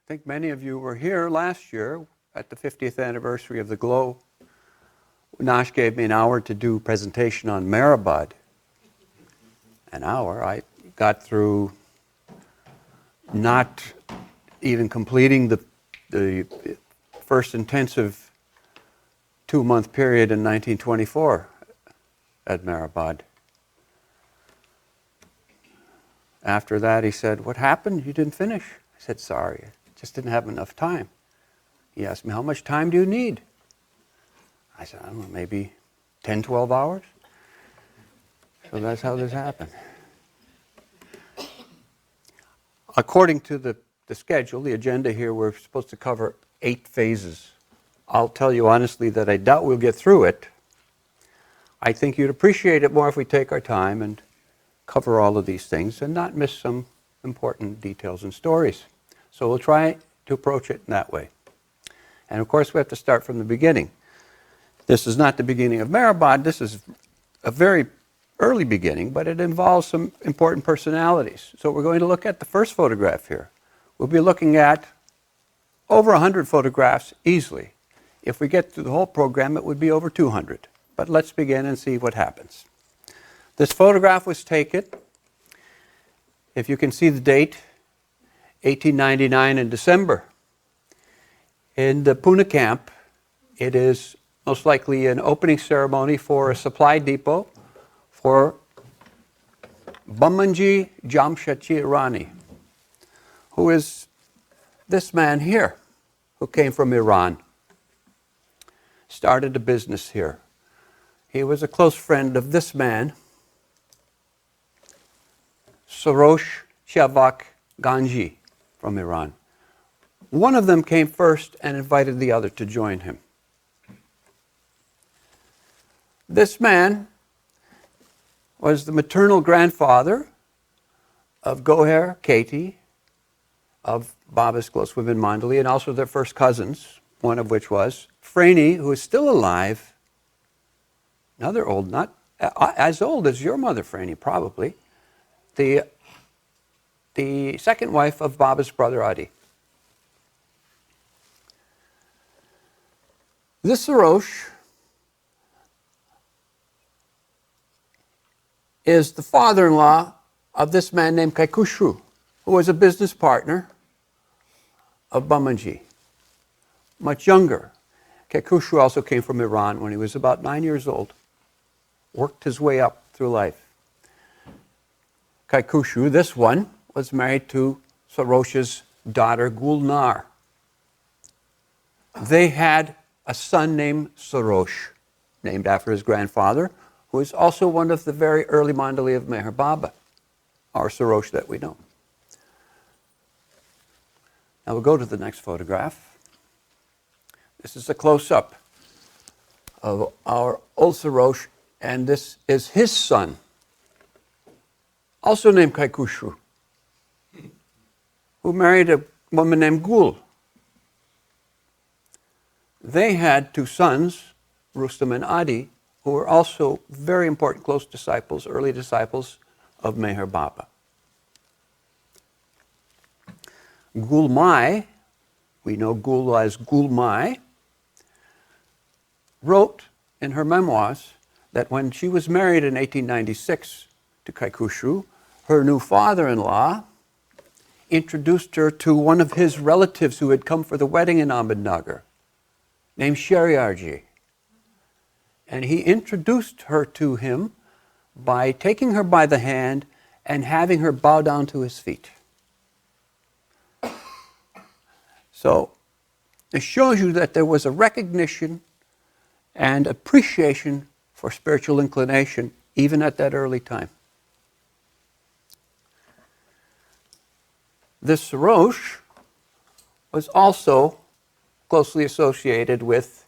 think many of you were here last year at the 50th anniversary of the Glow. Nash gave me an hour to do a presentation on Meherabad. An hour. I got through not even completing the first intensive 2-month period in 1924 at Meherabad. After that, he said, "What happened? You didn't finish." I said, "Sorry, I just didn't have enough time." He asked me, "How much time do you need?" I said, "I don't know, maybe 10, 12 hours." So that's how this happened. According to the schedule, the agenda here, we're supposed to cover 8 phases. I'll tell you honestly that I doubt we'll get through it. I think you'd appreciate it more if we take our time and cover all of these things and not miss some important details and stories. So we'll try to approach it in that way. And of course, we have to start from the beginning. This is not the beginning of Meherabad. This is a very early beginning, but it involves some important personalities. So we're going to look at the first photograph here. We'll be looking at over 100 photographs easily. If we get through the whole program, it would be over 200. But let's begin and see what happens. This photograph was taken, if you can see the date, 1899 in December. In the Pune camp, it is most likely an opening ceremony for a supply depot for Bamanji Jamshedji Irani, who is this man here, who came from Iran, started a business here. He was a close friend of this man, Soroush Ganji from Iran. One of them came first and invited the other to join him. This man was the maternal grandfather of Goher, Katie, of Baba's close women Mandali, and also their first cousins, one of which was Franey, who is still alive, another old, not as old as your mother, Franey, probably, the second wife of Baba's brother Adi. This Soroush is the father-in-law of this man named Kaikushu, who was a business partner of Bamanji, much younger. Kaikushu also came from Iran when he was about 9 years old, worked his way up through life. Kaikushu, this one, was married to Soroush's daughter Gulnar. They had a son named Soroush, named after his grandfather, who is also one of the very early Mandali of Meher Baba, our Soroush that we know. Now we'll go to the next photograph. This is a close-up of our old Soroush, and this is his son, also named Kaikushu, who married a woman named Gul. They had 2 sons, Rustam and Adi, who were also very important close disciples, early disciples of Meher Baba. Gul Mai, we know Gul as Gul Mai, wrote in her memoirs that when she was married in 1896 to Kaikushu, her new father-in-law introduced her to one of his relatives who had come for the wedding in Ahmednagar, named Shariarji. And he introduced her to him by taking her by the hand and having her bow down to his feet. So it shows you that there was a recognition and appreciation for spiritual inclination even at that early time. This Soroush was also closely associated with,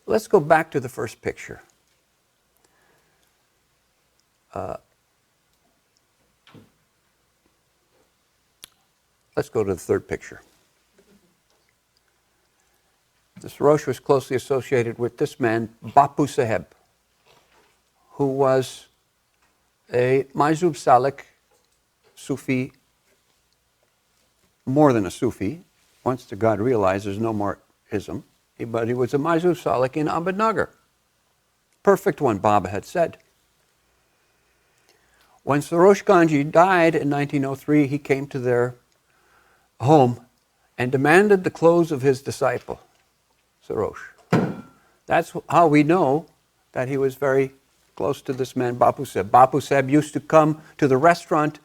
let's go back to the first picture. Let's go to the third picture. The Soroush was closely associated with this man, Babu Saheb, who was a Majzub Salik Sufi more than a Sufi. Once the God realized there's no more ism, but he was a Mazhab Salik in Ahmednagar. Perfect one, Baba had said. When Soroush Ganji died in 1903, he came to their home and demanded the clothes of his disciple, Soroush. That's how we know that he was very close to this man, Babu Saheb. Babu Saheb used to come to the restaurant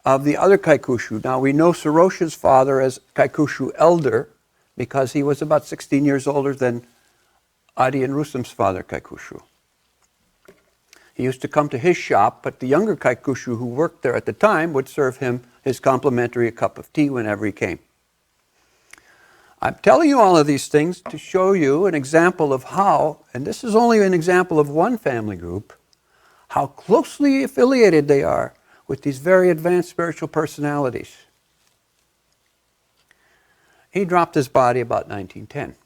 of the other Kaikushu. Now we know Soroush's father as Kaikushu elder because he was about 16 years older than Adi and Rustam's father, Kaikushu. He used to come to his shop, but the younger Kaikushu who worked there at the time would serve him his complimentary cup of tea whenever he came. I'm telling you all of these things to show you an example of how, and this is only an example of one family group, how closely affiliated they are with these very advanced spiritual personalities. He dropped his body about 1910.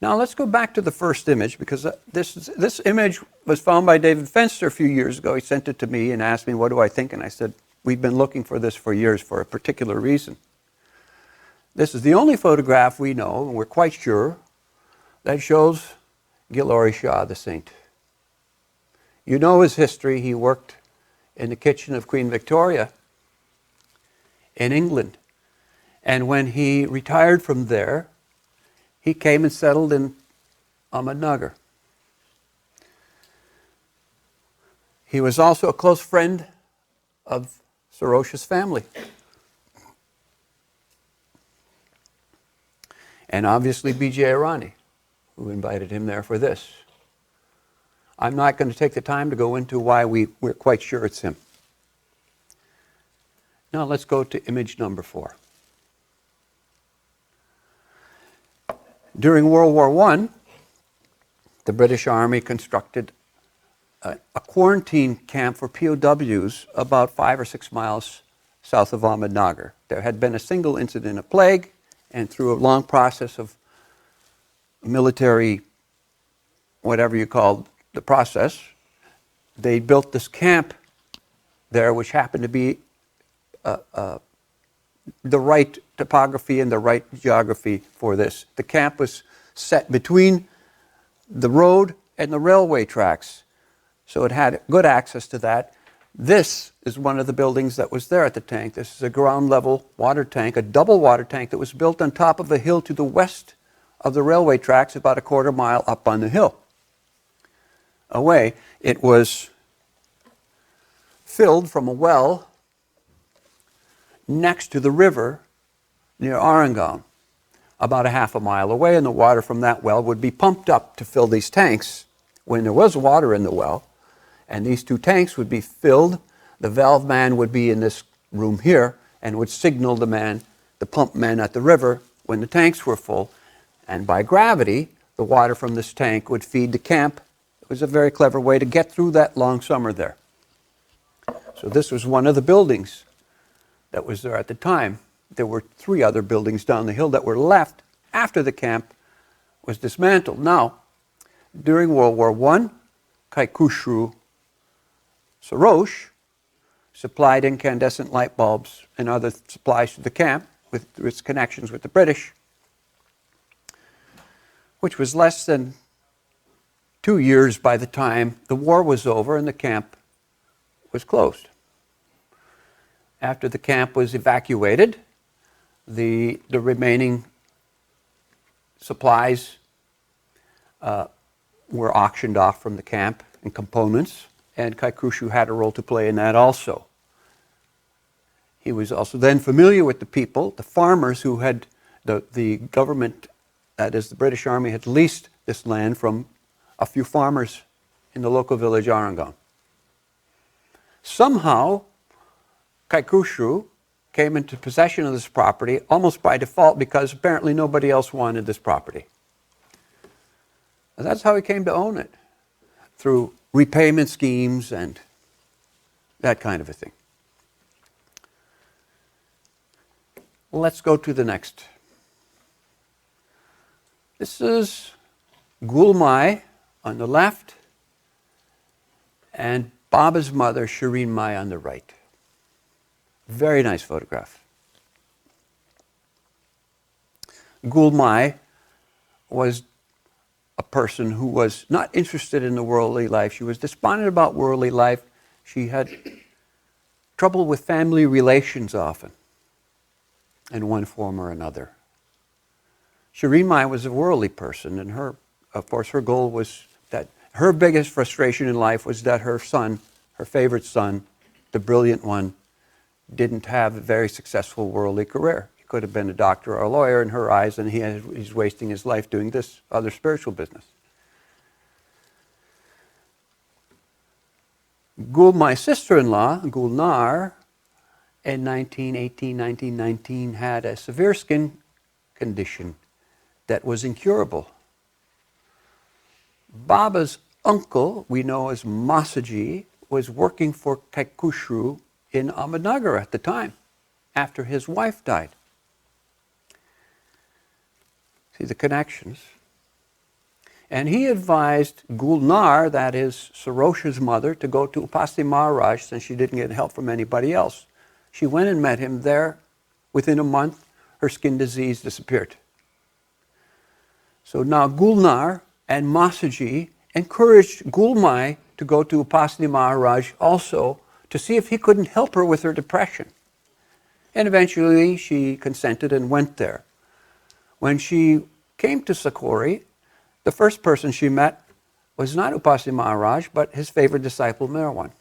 Now let's go back to the first image, because this image was found by David Fenster a few years ago. He sent it to me and asked me, what do I think? And I said, we've been looking for this for years for a particular reason. This is the only photograph we know, and we're quite sure, that shows Galor Shah, the saint. You know his history. He worked in the kitchen of Queen Victoria in England. And when he retired from there, he came and settled in Ahmednagar. He was also a close friend of Soroush's family. And obviously B.J. Irani, who invited him there for this. I'm not going to take the time to go into why we're quite sure it's him. Now let's go to image number 4. During World War I, the British Army constructed a quarantine camp for POWs about 5 or 6 miles south of Ahmednagar. There had been a single incident of plague, and through a long process of military, whatever you call the process, they built this camp there, which happened to be the right topography and the right geography for this. The camp was set between the road and the railway tracks, so it had good access to that. This is one of the buildings that was there at the tank. This is a ground level water tank, a double water tank that was built on top of a hill to the west of the railway tracks, about a quarter mile up on the hill. Away, it was filled from a well next to the river near Arangaon, about a half a mile away, and the water from that well would be pumped up to fill these tanks. When there was water in the well, and these 2 tanks would be filled, the valve man would be in this room here and would signal the pump man at the river when the tanks were full, and by gravity, the water from this tank would feed the camp. It was a very clever way to get through that long summer there. So this was one of the buildings that was there at the time. There were 3 other buildings down the hill that were left after the camp was dismantled. Now, during World War I, Kaikushu Soroush supplied incandescent light bulbs and other supplies to the camp with its connections with the British, which was less than 2 years by the time the war was over and the camp was closed. After the camp was evacuated, the remaining supplies were auctioned off from the camp and components, and Kaikushu had a role to play in that also. He was also then familiar with the people, the farmers who had, the government, that is the British Army, had leased this land from a few farmers in the local village Arangaon. Somehow, Kaikushu came into possession of this property almost by default because apparently nobody else wanted this property. And that's how he came to own it, through repayment schemes and that kind of a thing. Let's go to the next. This is Gulmai on the left and Baba's mother, Shireen Mai, on the right. Very nice photograph. Gulmai was a person who was not interested in the worldly life. She was despondent about worldly life. She had trouble with family relations often, in one form or another. Shireen Mai was a worldly person, and of course, her goal was that her biggest frustration in life was that her son, her favorite son, the brilliant one, didn't have a very successful worldly career. He could have been a doctor or a lawyer in her eyes, and he's wasting his life doing this other spiritual business. My sister-in-law, Gulnar, in 1919, had a severe skin condition that was incurable. Baba's uncle, we know as Masaji, was working for Kaikushu in Ahmednagar at the time, after his wife died. See the connections. And he advised Gulnar, that is Soroush's mother, to go to Upasni Maharaj since she didn't get help from anybody else. She went and met him there. Within a month, her skin disease disappeared. So now Gulnar and Masaji encouraged Gulmai to go to Upasni Maharaj also to see if he couldn't help her with her depression. And eventually she consented and went there. When she came to Sakori, the first person she met was not Upasni Maharaj, but his favorite disciple, Mehra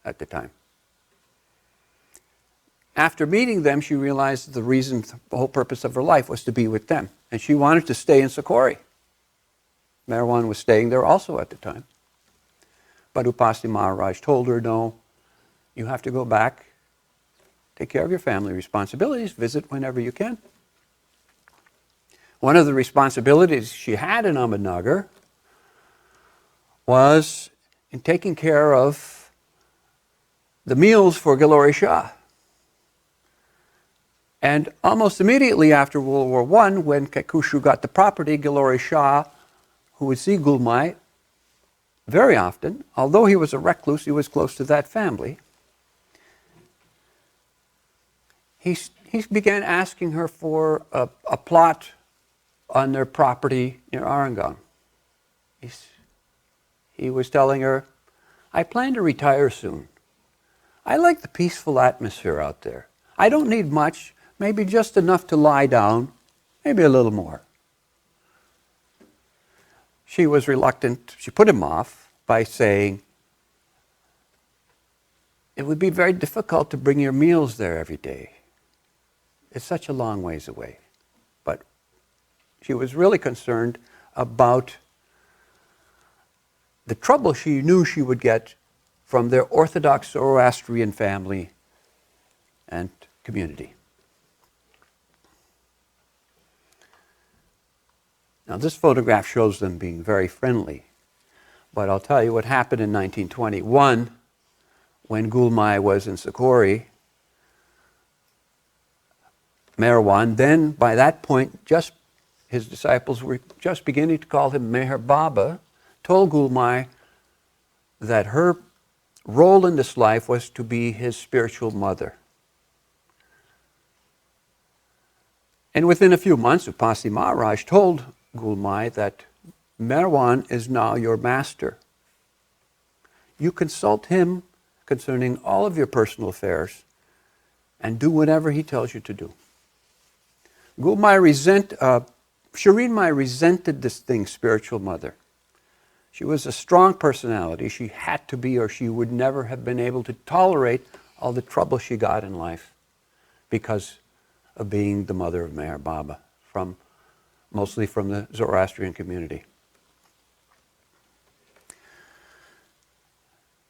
at the time. After meeting them, she realized the reason, the whole purpose of her life was to be with them. And she wanted to stay in Sakori. Mehra was staying there also at the time. But Upasni Maharaj told her, no, you have to go back, take care of your family responsibilities, visit whenever you can. One of the responsibilities she had in Ahmednagar was in taking care of the meals for Galor Shah. And almost immediately after World War I, when Kaikushu got the property, Galor Shah, who would see Gulmai very often, although he was a recluse, he was close to that family, he began asking her for a plot on their property near Arangaon. He was telling her, I plan to retire soon. I like the peaceful atmosphere out there. I don't need much, maybe just enough to lie down, maybe a little more. She was reluctant. She put him off by saying, it would be very difficult to bring your meals there every day. It's such a long ways away. But she was really concerned about the trouble she knew she would get from their Orthodox Zoroastrian family and community. Now this photograph shows them being very friendly, but I'll tell you what happened in 1921 when Gulmai was in Sakori. Mehra, then by that point, his disciples were just beginning to call him Meherabad, told Gulmai that her role in this life was to be his spiritual mother. And within a few months, Upasni Maharaj told Gulmai that Mehra is now your master. You consult him concerning all of your personal affairs and do whatever he tells you to do. Shireen Mai resented this thing, spiritual mother. She was a strong personality. She had to be, or she would never have been able to tolerate all the trouble she got in life because of being the mother of Meherabad, mostly from the Zoroastrian community.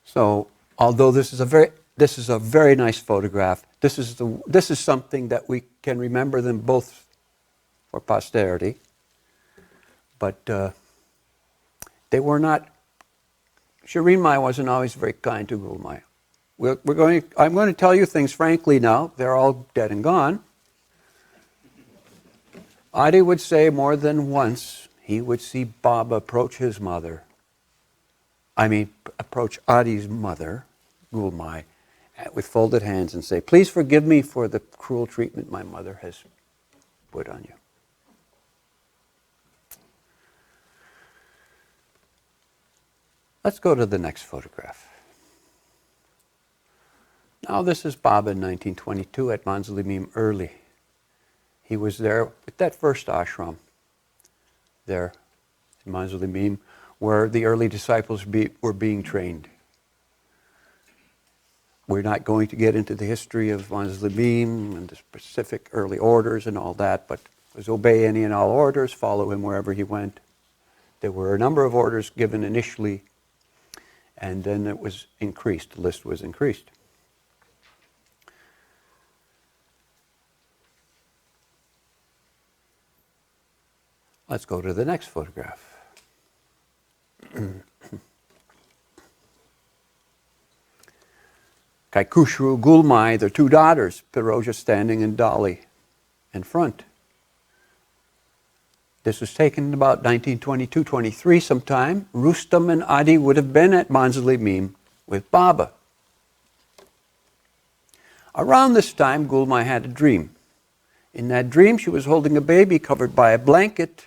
So, although this is a very nice photograph, this is something that we can remember them both for posterity. But they were not. Shireen Mai wasn't always very kind to Gulmai. I'm going to tell you things frankly now. They're all dead and gone. Adi would say more than once he would see Baba approach Adi's mother, Gulmai, with folded hands and say, please forgive me for the cruel treatment my mother has put on you. Let's go to the next photograph. Now this is Baba in 1922 at Manzalimim early. He was there with that first ashram there in Manzalimim where the early disciples were being trained. We're not going to get into the history of Manzalimim and the specific early orders and all that, but it was obey any and all orders, follow him wherever he went. There were a number of orders given initially, and then it was increased, the list was increased. Let's go to the next photograph. Kaikushru, Gulmai, their two daughters, Piroja standing and Dolly in front. This was taken about 1922-23 sometime. Rustam and Adi would have been at Manzalimim with Baba. Around this time, Gulmai had a dream. In that dream, she was holding a baby covered by a blanket.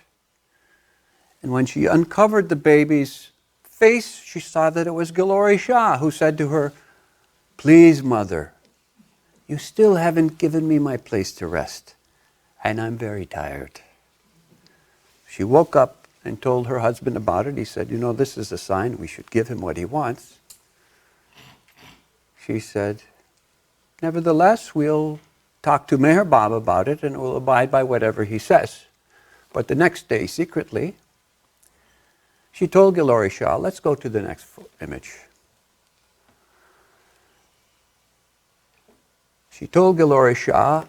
And when she uncovered the baby's face, she saw that it was Galor Shah, who said to her, "Please, mother, you still haven't given me my place to rest, and I'm very tired." She woke up and told her husband about it. He said, "You know, this is a sign we should give him what he wants." She said, "Nevertheless, we'll talk to Meherabad about it and we'll abide by whatever he says." But the next day, secretly, she told Galor Shah, let's go to the next image. She told Galor Shah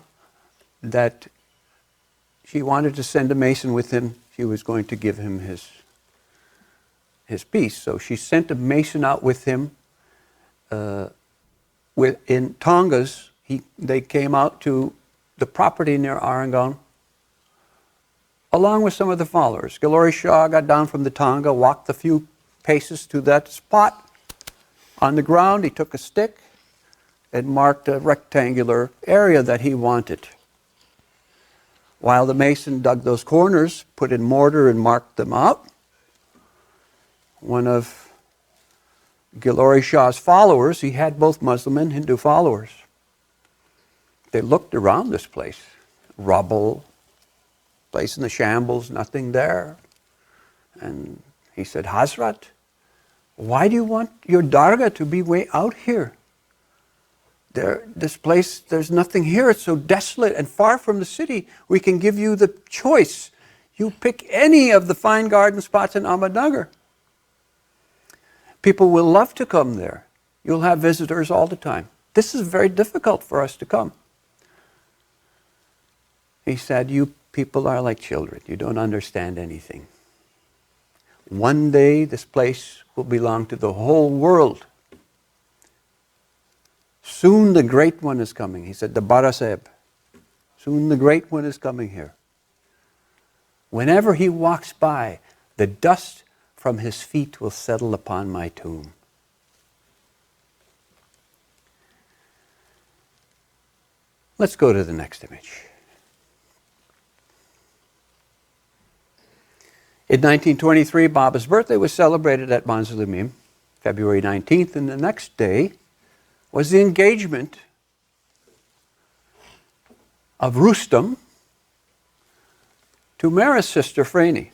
that she wanted to send a mason with him. She was going to give him his piece. So she sent a mason out with him. In Tongas, they came out to the property near Arangaon, along with some of the followers. Galor Shah got down from the Tonga, walked a few paces to that spot. On the ground, he took a stick and marked a rectangular area that he wanted. While the mason dug those corners, put in mortar and marked them out, one of Galor Shah's followers, he had both Muslim and Hindu followers. They looked around this place, rubble, place in the shambles, nothing there. And he said, "Hazrat, why do you want your dargah to be way out here? This place, there's nothing here. It's so desolate and far from the city. We can give you the choice. You pick any of the fine garden spots in Ahmednagar. People will love to come there. You'll have visitors all the time. This is very difficult for us to come." He said, "You people are like children. You don't understand anything. One day this place will belong to the whole world. Soon the great one is coming." He said, "The Saheb. Soon the great one is coming here. Whenever he walks by, the dust from his feet will settle upon my tomb." Let's go to the next image. In 1923, Baba's birthday was celebrated at Manzalimim, February 19th, and the next day was the engagement of Rustam to Mehra's sister Frani.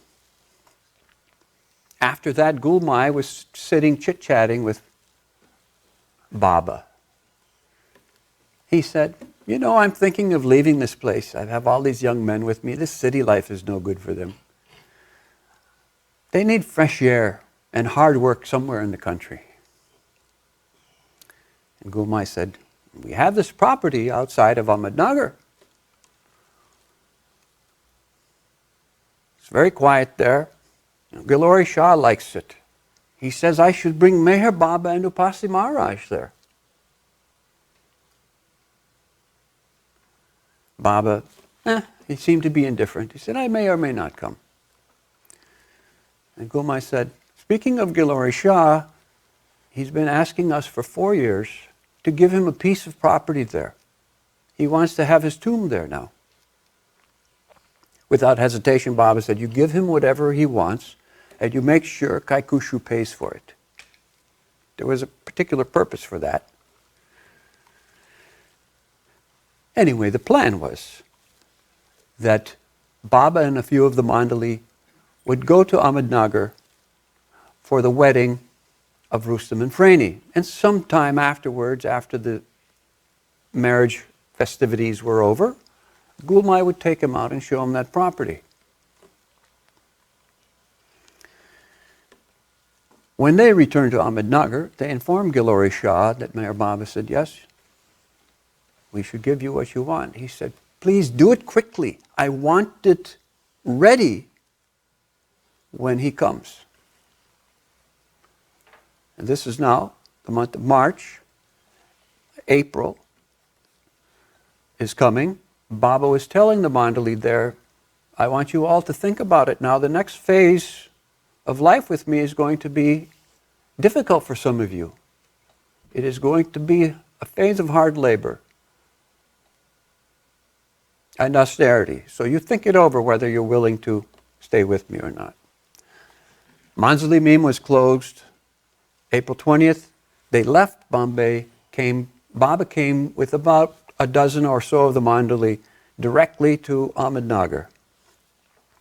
After that, Gulmai was sitting chit-chatting with Baba. He said, "You know, I'm thinking of leaving this place. I have all these young men with me. This city life is no good for them. They need fresh air and hard work somewhere in the country." And Gulmai said, "We have this property outside of Ahmednagar. It's very quiet there. Galor Shah likes it. He says I should bring Meher Baba and Upasi Maharaj there." Baba, he seemed to be indifferent. He said, "I may or may not come." And Gulmai said, "Speaking of Galor Shah, he's been asking us for 4 years to give him a piece of property there. He wants to have his tomb there now." Without hesitation, Baba said, "You give him whatever he wants, and you make sure Kaikushu pays for it." There was a particular purpose for that. Anyway, the plan was that Baba and a few of the Mandali would go to Ahmednagar for the wedding of Rustam and Freni. And sometime afterwards, after the marriage festivities were over, Gulmai would take him out and show him that property. When they returned to Ahmednagar, they informed Galor Shah that Meher Baba said, yes, we should give you what you want. He said, please do it quickly. I want it ready when he comes. And this is now the month of March. April is coming. Baba was telling the Mandali there, I want you all to think about it now. The next phase of life with me is going to be difficult for some of you. It is going to be a phase of hard labor and austerity. So you think it over whether you're willing to stay with me or not. Manzali Mim was closed April 20th. They left Bombay, Baba came with about a dozen or so of the Mandali directly to Ahmednagar.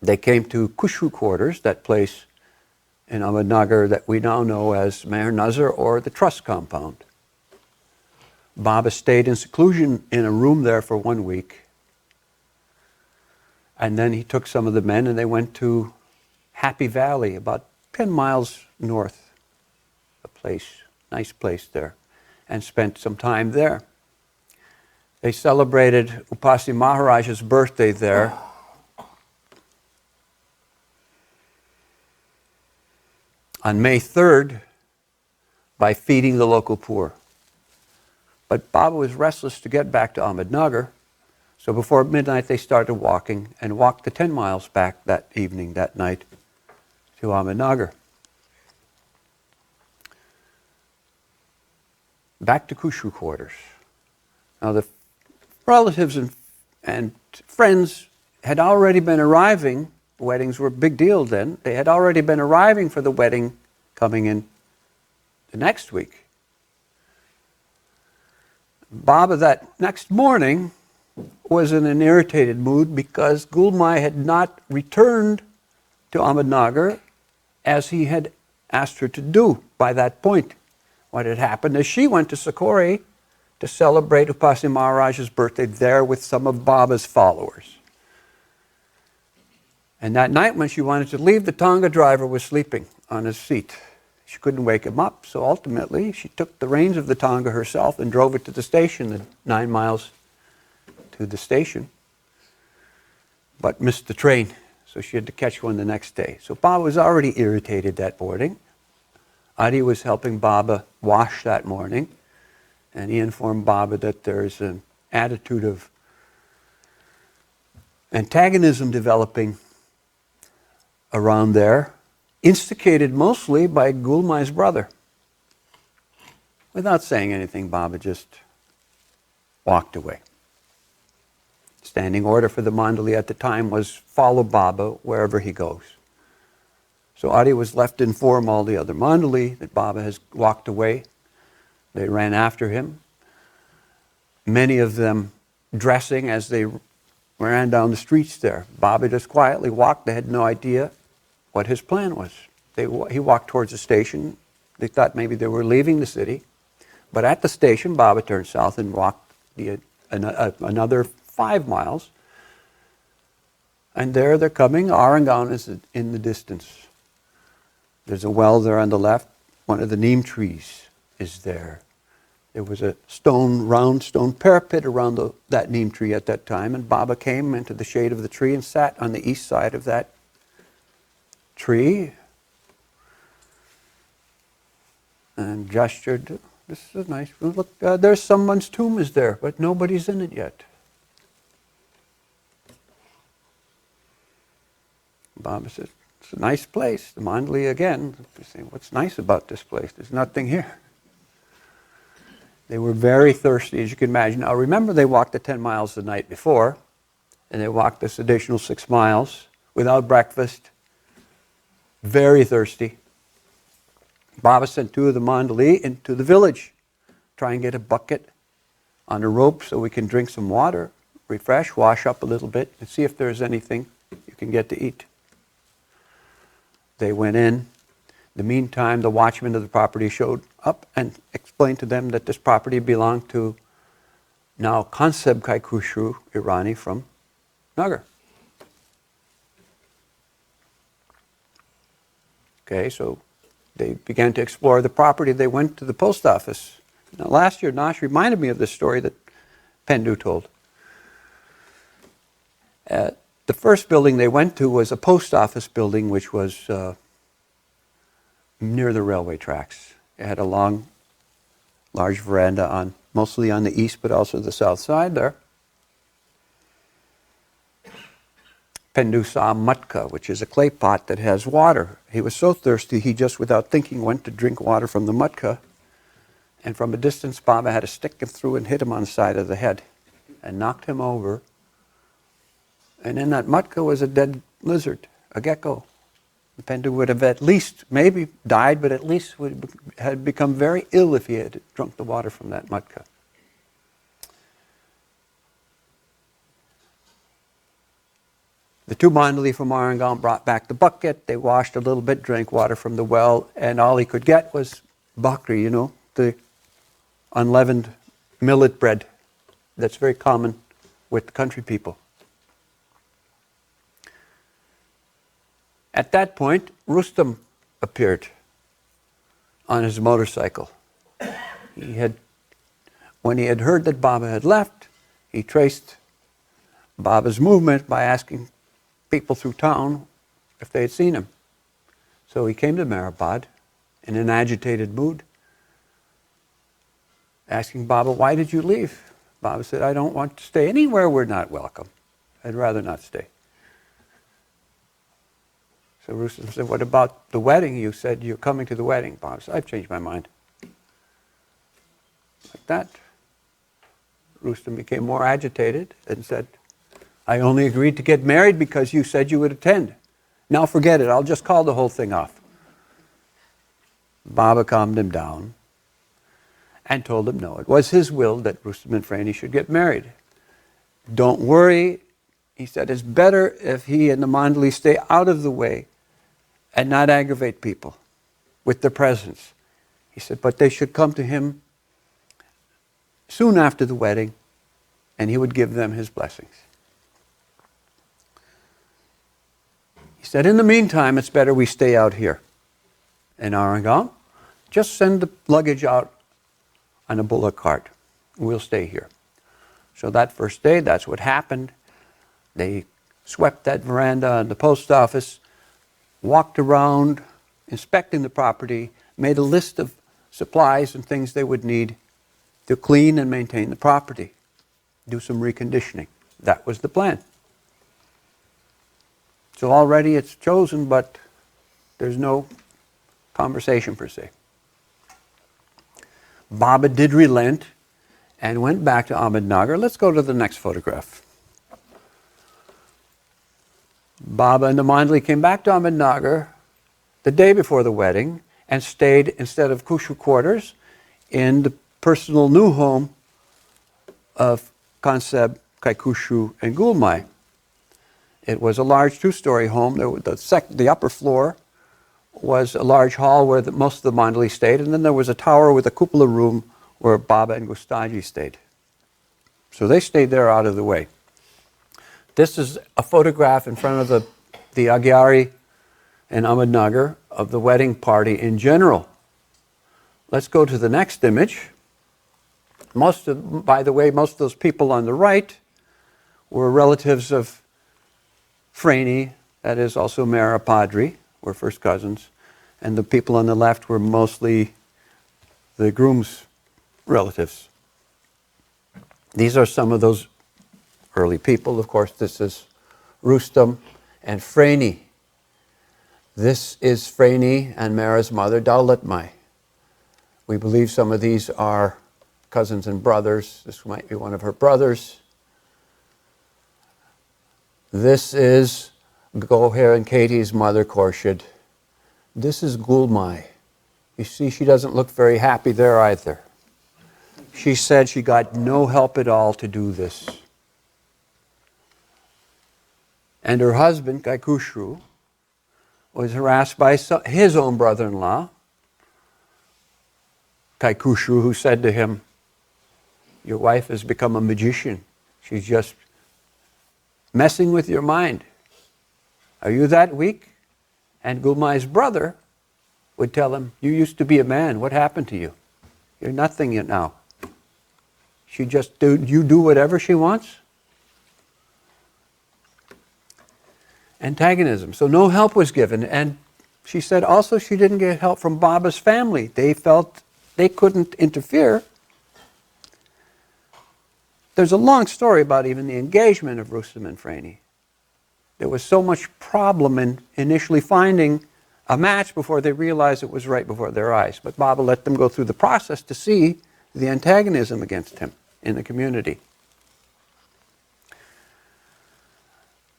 They came to Kushu quarters, that place in Ahmednagar that we now know as Meher Nazar or the Trust Compound. Baba stayed in seclusion in a room there for 1 week. And then he took some of the men and they went to Happy Valley, about 10 miles north, a place, nice place there, and spent some time there. They celebrated Upasi Maharaj's birthday there. On May 3rd, by feeding the local poor. But Baba was restless to get back to Ahmednagar, so before midnight they started walking and walked the 10 miles back that evening, that night, to Ahmednagar. Back to Kushu quarters. Now the relatives and friends had already been arriving. Weddings were a big deal then. They had already been arriving for the wedding coming in the next week. Baba that next morning was in an irritated mood because Gulmai had not returned to Ahmednagar as he had asked her to do by that point. What had happened is she went to Sakori to celebrate Upasi Maharaj's birthday there with some of Baba's followers. And that night when she wanted to leave, the Tonga driver was sleeping on his seat. She couldn't wake him up, so ultimately she took the reins of the Tonga herself and drove it to the station, the 9 miles to the station, but missed the train, so she had to catch one the next day. So Baba was already irritated that morning. Adi was helping Baba wash that morning, and he informed Baba that there's an attitude of antagonism developing around there, instigated mostly by Gulmai's brother. Without saying anything, Baba just walked away. Standing order for the Mandali at the time was follow Baba wherever he goes. So Adi was left to inform all the other Mandali that Baba has walked away. They ran after him. Many of them dressing as they ran down the streets there. Baba just quietly walked. They had no idea what his plan was. He walked towards the station. They thought maybe they were leaving the city. But at the station, Baba turned south and walked another 5 miles. And there they're coming. Arangaon is in the distance. There's a well there on the left. One of the neem trees is there. There was a round stone parapet around that neem tree at that time, and Baba came into the shade of the tree and sat on the east side of that tree and gestured, this is a nice, look, there's someone's tomb is there, but nobody's in it yet. Baba said, it's a nice place. The Mandali again, saying, what's nice about this place? There's nothing here. They were very thirsty, as you can imagine. Now remember, they walked the 10 miles the night before, and they walked this additional 6 miles without breakfast. Very thirsty. Baba sent 2 of the Mandali into the village, try and get a bucket on a rope so we can drink some water, refresh, wash up a little bit, and see if there's anything you can get to eat. They went in. In the meantime, the watchman of the property showed up and explained to them that this property belonged to now Conseb Kaikushu Irani from Nagar. Okay, so they began to explore the property. They went to the post office. Now, last year, Nash reminded me of this story that Pendu told. The first building they went to was a post office building, which was near the railway tracks. It had a large veranda mostly on the east, but also the south side there. Pendu saw a matka, which is a clay pot that has water. He was so thirsty, he just, without thinking, went to drink water from the matka. And from a distance, Baba had a stick and threw and hit him on the side of the head and knocked him over. And in that matka was a dead lizard, a gecko. Pendu would have at least, maybe died, but at least had become very ill if he had drunk the water from that matka. The 2 Mandali from Arangaon brought back the bucket. They washed a little bit, drank water from the well, and all he could get was bakri, the unleavened millet bread that's very common with country people. At that point, Rustam appeared on his motorcycle. When he had heard that Baba had left, he traced Baba's movement by asking people through town if they had seen him. So he came to Meherabad in an agitated mood, asking Baba, "Why did you leave?" Baba said, "I don't want to stay anywhere we're not welcome. I'd rather not stay." So Rustam said, "What about the wedding? You said you're coming to the wedding." Baba said, "I've changed my mind." Like that, Rustam became more agitated and said, "I only agreed to get married because you said you would attend. Now forget it, I'll just call the whole thing off." Baba calmed him down and told him no, it was his will that Rustam and Franny should get married. "Don't worry," he said, "it's better if he and the Mandali stay out of the way and not aggravate people with their presence." He said, "But they should come to him soon after the wedding and he would give them his blessings." He said, "In the meantime, it's better we stay out here in Arangaon. Just send the luggage out on a bullock cart. We'll stay here." So that first day, that's what happened. They swept that veranda and the post office, walked around, inspecting the property, made a list of supplies and things they would need to clean and maintain the property, do some reconditioning. That was the plan. So already it's chosen, but there's no conversation per se. Baba did relent and went back to Ahmednagar. Let's go to the next photograph. Baba and the Mandali came back to Ahmednagar the day before the wedding and stayed, instead of Kushu quarters, in the personal new home of Conseb, Kaikushu, and Gulmai. It was a large 2-story home. The upper floor was a large hall where most of the Mandali stayed, and then there was a tower with a cupola room where Baba and Gustaji stayed. So they stayed there out of the way. This is a photograph in front of the Agyari in Ahmednagar of the wedding party in general. Let's go to the next image. By the way, most of those people on the right were relatives of Franny, that is also Mehra Padri, were first cousins, and the people on the left were mostly the groom's relatives. These are some of those early people. Of course, this is Rustam and Franny. This is Franny and Mehra's mother, Daulatmai. We believe some of these are cousins and brothers. This might be one of her brothers. This is Goher and Katie's mother, Khorshid. This is Gulmai. You see, she doesn't look very happy there either. She said she got no help at all to do this. And her husband, Kaikushu, was harassed by his own brother-in-law, Kaikushu, who said to him, "Your wife has become a magician. She's just messing with your mind. Are you that weak?" And Gulmai's brother would tell him, "You used to be a man. What happened to you? You're nothing yet now. You do whatever she wants." Antagonism. So no help was given. And she said also she didn't get help from Baba's family. They felt they couldn't interfere. There's a long story about even the engagement of Rustam and Franny. There was so much problem in initially finding a match before they realized it was right before their eyes. But Baba let them go through the process to see the antagonism against him in the community.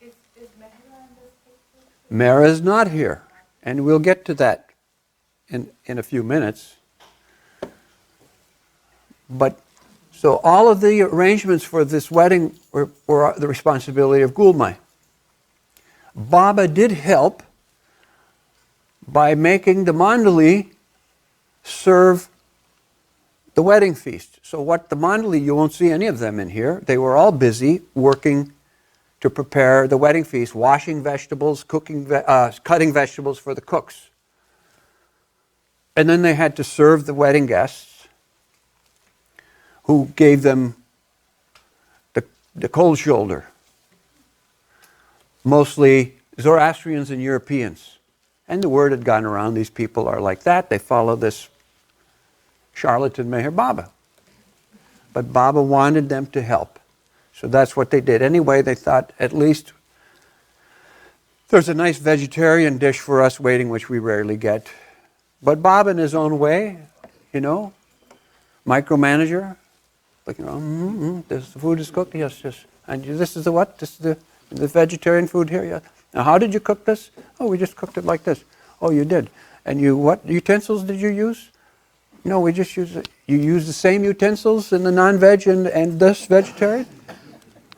Is Mehra in this picture? Mehra is not here, and we'll get to that in a few minutes. But so all of the arrangements for this wedding were the responsibility of Gulmai. Baba did help by making the Mandali serve the wedding feast. So what the Mandali, you won't see any of them in here. They were all busy working to prepare the wedding feast, washing vegetables, cutting vegetables for the cooks. And then they had to serve the wedding guests, who gave them the cold shoulder. Mostly Zoroastrians and Europeans. And the word had gone around, these people are like that. They follow this charlatan Meher Baba. But Baba wanted them to help. So that's what they did. Anyway, they thought at least there's a nice vegetarian dish for us waiting, which we rarely get. But Baba in his own way, micromanager, the food is cooked, yes, yes. And this is the what? This is the vegetarian food here, yeah. Now how did you cook this? Oh, we just cooked it like this. Oh, you did. And what utensils did you use? No, we just use it. You use the same utensils in the non-veg and this vegetarian?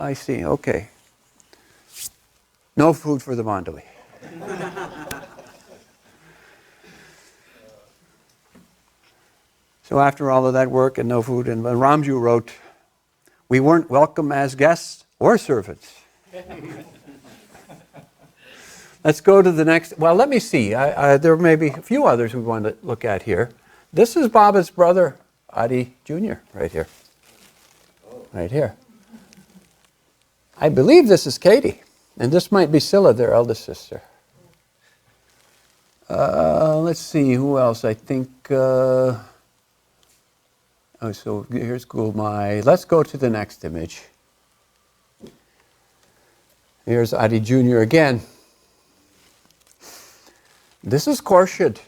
I see, okay. No food for the Mandali. So after all of that work and no food, and Ramju wrote, "We weren't welcome as guests or servants." Let's go to the next. Well, let me see. There may be a few others we want to look at here. This is Baba's brother, Adi Jr., right here. Right here. I believe this is Katie, and this might be Scylla, their eldest sister. Let's see, who else? I think... so here's Gulmai. Let's go to the next image. Here's Adi Jr. again. This is Khorshid,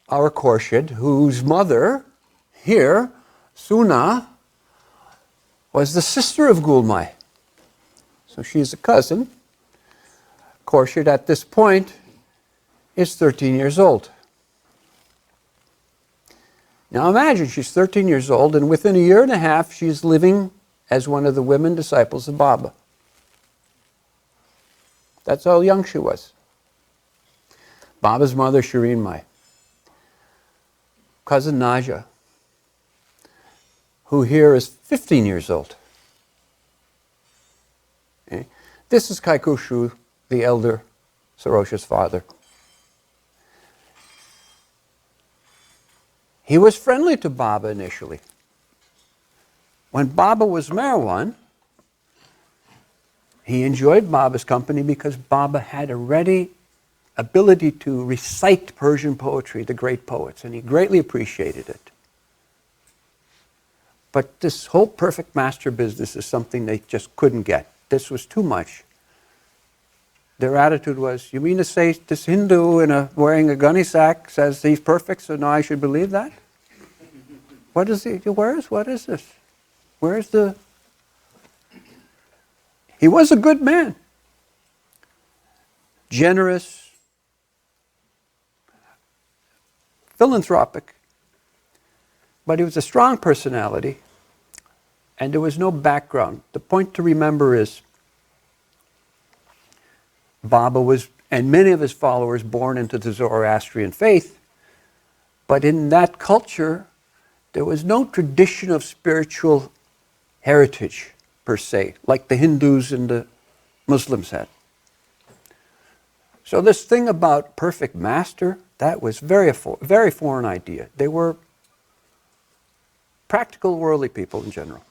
our Khorshid, whose mother, here, Suna, was the sister of Gulmai. So she's a cousin. Khorshid, at this point, is 13 years old. Now imagine she's 13 years old, and within a year and a half, she's living as one of the women disciples of Baba. That's how young she was. Baba's mother, Shireen Mai. Cousin Naja, who here is 15 years old. Okay. This is Kaikushu, the elder, Soroush's father. He was friendly to Baba initially. When Baba was Marwan, he enjoyed Baba's company because Baba had a ready ability to recite Persian poetry, the great poets, and he greatly appreciated it. But this whole perfect master business is something they just couldn't get. This was too much. Their attitude was, you mean to say this Hindu wearing a gunny sack says he's perfect, so now I should believe that? What is he? What is this? Where's the... He was a good man. Generous, philanthropic, But he was a strong personality, and there was no background. The point to remember is Baba was, and many of his followers, born into the Zoroastrian faith, but in that culture, there was no tradition of spiritual heritage, per se, like the Hindus and the Muslims had. So this thing about perfect master, that was very foreign idea. They were practical worldly people in general.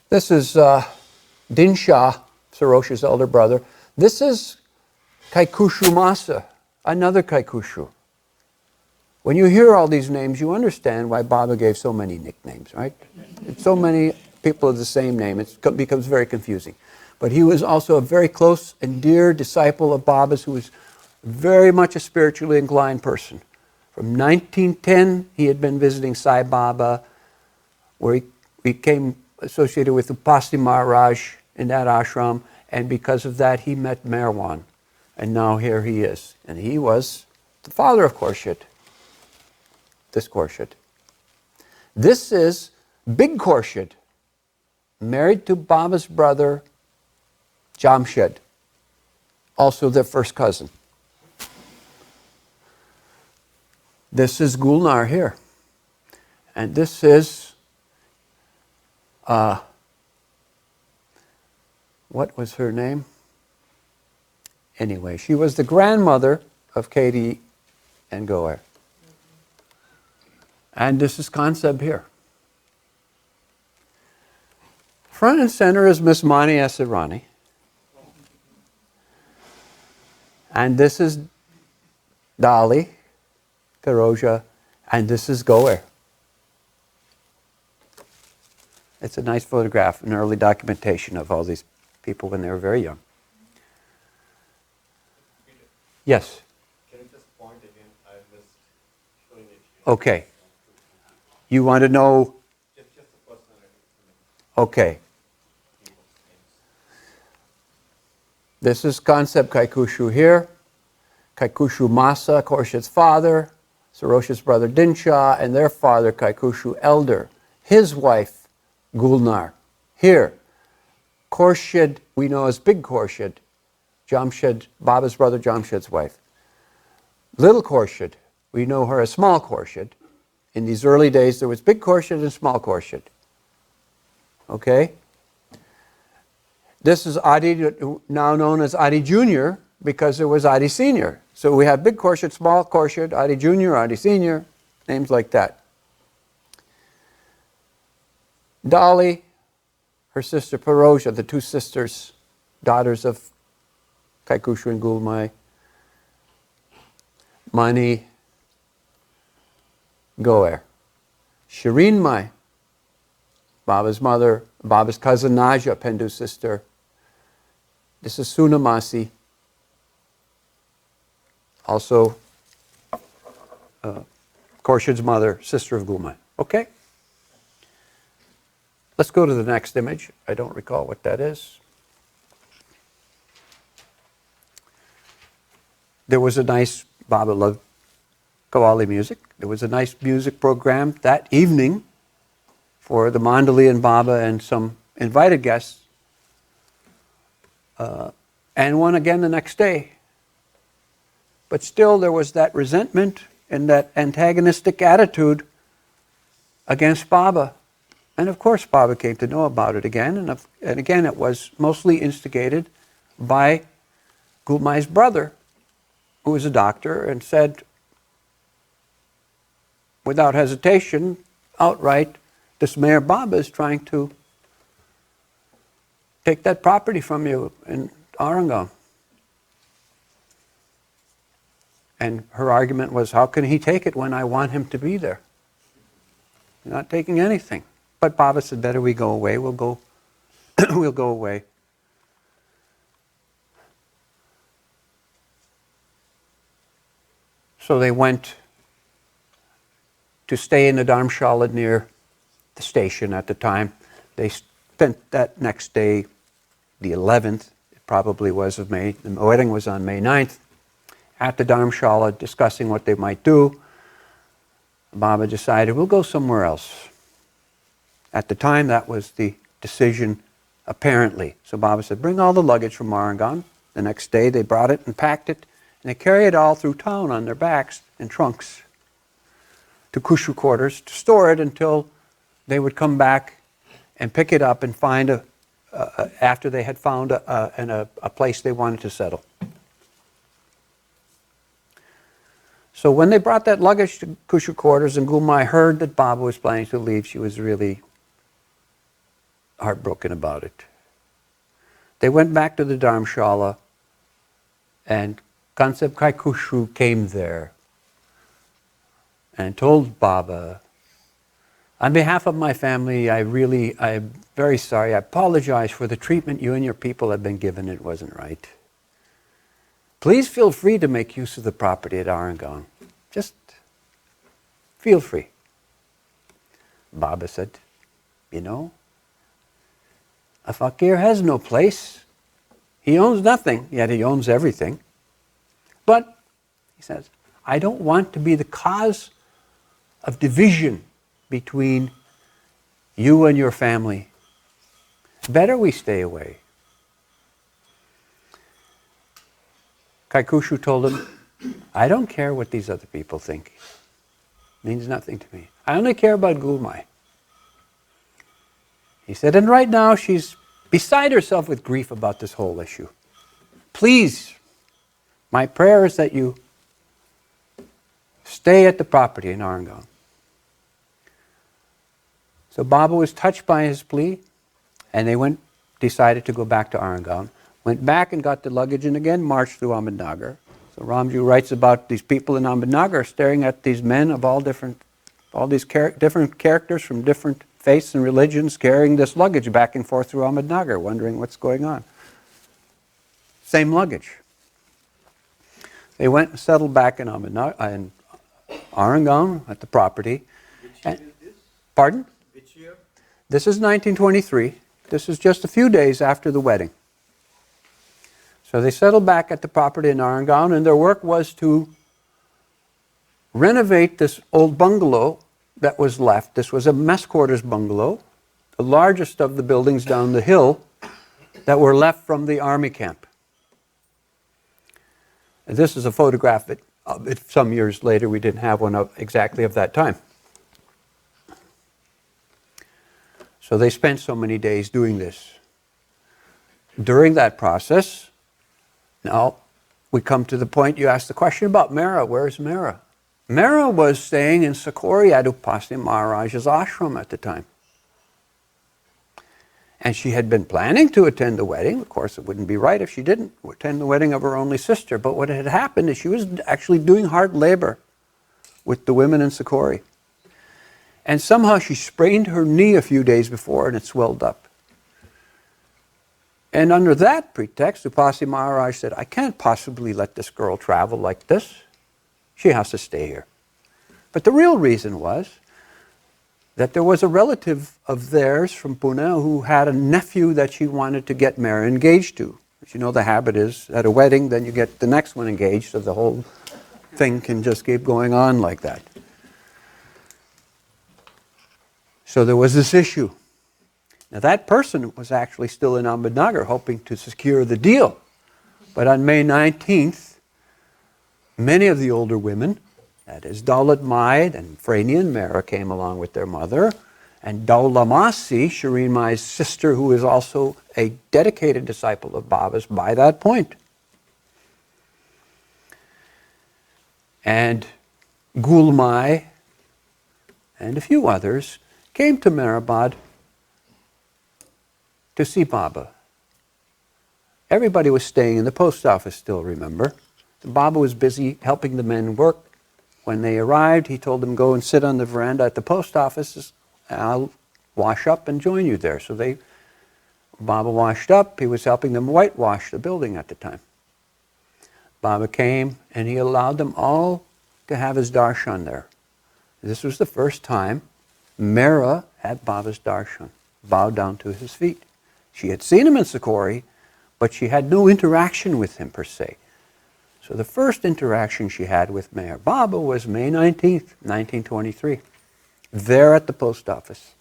This is Din Shah, Soroush's elder brother. This is Kaikushu Masa, another Kaikushu. When you hear all these names, you understand why Baba gave so many nicknames, right? So many people of the same name, it becomes very confusing. But he was also a very close and dear disciple of Baba's, who was very much a spiritually inclined person. From 1910, he had been visiting Sai Baba, where he became associated with Upasni Maharaj in that ashram, and because of that, he met Meherabad. And now here he is. And he was the father of Khorshid. This Khorshid. This is Big Khorshid, married to Baba's brother, Jamshed, also their first cousin. This is Gulnar here. And this is, what was her name? Anyway, she was the grandmother of Katie and Goer. And this is Conseb here. Front and center is Miss Mani Asirani. And this is Dali, Karoja, and this is Goer. It's a nice photograph, an early documentation of all these people when they were very young. Yes? Can you just point again? I missed showing it here. Okay. You want to know? Just the personality. Okay. This is Conseb Kaikushu here. Kaikushu Masa, Khorshid's father, Soroush's brother Dinsha, and their father Kaikushu Elder. His wife, Gulnar. Here, Khorshid, we know as Big Khorshid, Jamshed, Baba's brother Jamshed's wife. Little Khorshid, we know her as Small Khorshid. In these early days, there was Big Khorshid and Small Khorshid. Okay? This is Adi, now known as Adi Jr., because there was Adi Sr. So we have Big Khorshid, Small Khorshid, Adi Jr., Adi Sr., names like that. Dali, her sister Paroja, the two sisters, daughters of Kaikushu and Gulmai. Mani, Goer. Shireen Mai, Baba's mother, Baba's cousin Naja, Pendu's sister. This is Sunamasi, also Khorshid's mother, sister of Gulmai. Okay? Let's go to the next image. I don't recall what that is. There was a nice, Baba loved Qawwali music. There was a nice music program that evening for the Mandali and Baba and some invited guests. And one again the next day. But still there was that resentment and that antagonistic attitude against Baba. And of course Baba came to know about it again. And again it was mostly instigated by Gulmai's brother, who was a doctor, and said, without hesitation, outright, this Mayor Baba is trying to take that property from you in Arangaon. And her argument was, how can he take it when I want him to be there? You're not taking anything. But Baba said, better we go away. We'll go, we'll go away. So they went to stay in the Dharamshala near the station at the time. They spent that next day, the 11th, it probably was of May, the wedding was on May 9th, at the Dharamshala discussing what they might do. Baba decided, we'll go somewhere else. At the time, that was the decision, apparently. So Baba said, bring all the luggage from Arangaon. The next day, they brought it and packed it, and they carried it all through town on their backs in trunks to Kushu quarters to store it until they would come back and pick it up and find after they had found a place they wanted to settle. So when they brought that luggage to Kushu quarters and Gulmai heard that Baba was planning to leave, she was really heartbroken about it. They went back to the Dharamshala, and Kansep Kai Kushu came there and told Baba, on behalf of my family, I'm very sorry. I apologize for the treatment you and your people have been given. It wasn't right. Please feel free to make use of the property at Arangaon. Just feel free. Baba said, you know, a fakir has no place. He owns nothing, yet he owns everything. But, he says, I don't want to be the cause of division between you and your family. Better we stay away. Kaikushu told him, I don't care what these other people think. It means nothing to me. I only care about Gulmai. He said, and right now she's beside herself with grief about this whole issue. Please, my prayer is that you stay at the property in Arangaon. So Baba was touched by his plea, and they decided to go back to Arangaon. Went back and got the luggage and again marched through Ahmednagar. So Ramju writes about these people in Ahmednagar staring at these men of all these different characters from different faiths and religions carrying this luggage back and forth through Ahmednagar, wondering what's going on. Same luggage. They went and settled back in Arangaon at the property. Which year is this? Pardon? Which year? This is 1923. This is just a few days after the wedding. So they settled back at the property in Arangaon, and their work was to renovate this old bungalow that was left. This was a mess quarters bungalow, the largest of the buildings down the hill that were left from the army camp. And this is a photograph of it some years later. We didn't have one exactly of that time. So they spent so many days doing this. During that process, now we come to the point you asked the question about Mehra. Where's Mehra? Mehra was staying in Sakori at Upasi Maharaj's ashram at the time. And she had been planning to attend the wedding. Of course, it wouldn't be right if she didn't attend the wedding of her only sister. But what had happened is she was actually doing hard labor with the women in Sakori. And somehow she sprained her knee a few days before and it swelled up. And under that pretext, Upasi Maharaj said, I can't possibly let this girl travel like this. She has to stay here. But the real reason was that there was a relative of theirs from Pune who had a nephew that she wanted to get Mehra engaged to. As you know, the habit is at a wedding, then you get the next one engaged, so the whole thing can just keep going on like that. So there was this issue. Now that person was actually still in Ahmednagar hoping to secure the deal. But on May 19th, many of the older women, that is Daulat Mai and Frani and Mehra, came along with their mother. And Daula Masi, Shireen Mai's sister, who is also a dedicated disciple of Baba's by that point. And Gul Mai and a few others came to Meherabad to see Baba. Everybody was staying in the post office still, remember. Baba was busy helping the men work. When they arrived, he told them, go and sit on the veranda at the post office, and I'll wash up and join you there. So Baba washed up. He was helping them whitewash the building at the time. Baba came and he allowed them all to have his darshan there. This was the first time Mehra had Baba's darshan, bowed down to his feet. She had seen him in Sakori, but she had no interaction with him per se. So the first interaction she had with Mayor Babu was May 19th, 1923, there at the post office.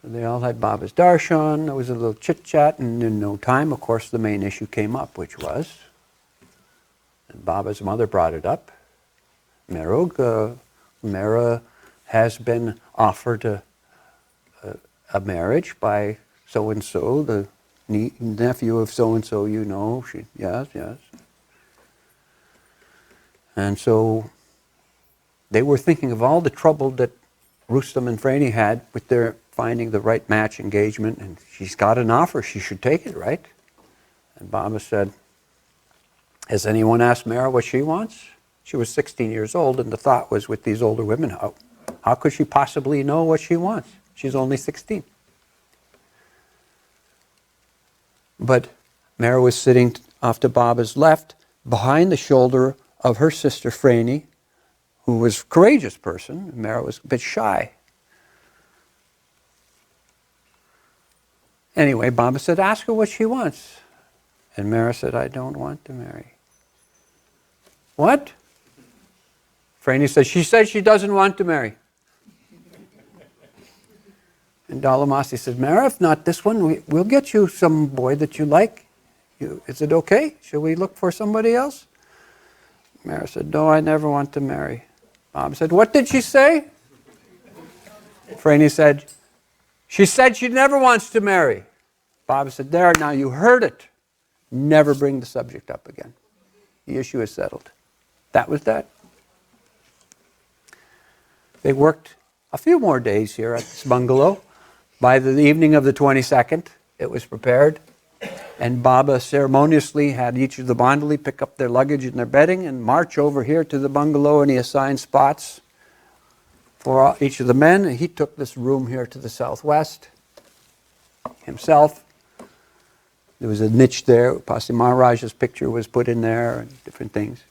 So they all had Baba's darshan, there was a little chit-chat, and in no time, of course, the main issue came up, which was, and Baba's mother brought it up, Mehra has been offered a marriage by so-and-so, the nephew of so-and-so, you know. Yes. And so they were thinking of all the trouble that Rustam and Franny had with their finding the right match engagement, and she's got an offer, she should take it, right? And Baba said, has anyone asked Mehra what she wants? She was 16 years old, and the thought was with these older women, how could she possibly know what she wants? She's only 16. But Mehra was sitting off to Baba's left, behind the shoulder of her sister Franny, who was a courageous person. Mehra was a bit shy. Anyway, Baba said, ask her what she wants. And Mehra said, I don't want to marry. What? Franny said, she said she doesn't want to marry. And Dalamasi said, Mehra, if not this one, we'll get you some boy that you like. Is it okay? Should we look for somebody else? Mehra said, no, I never want to marry. Baba said, what did she say? Franny said, she said she never wants to marry. Baba said, there, now you heard it. Never bring the subject up again. The issue is settled. That was that. They worked a few more days here at this bungalow. By the evening of the 22nd, it was prepared, and Baba ceremoniously had each of the Mandali pick up their luggage and their bedding and march over here to the bungalow, and he assigned spots for each of the men. And he took this room here to the southwest himself. There was a niche there. Pasi Maharaja's picture was put in there and different things.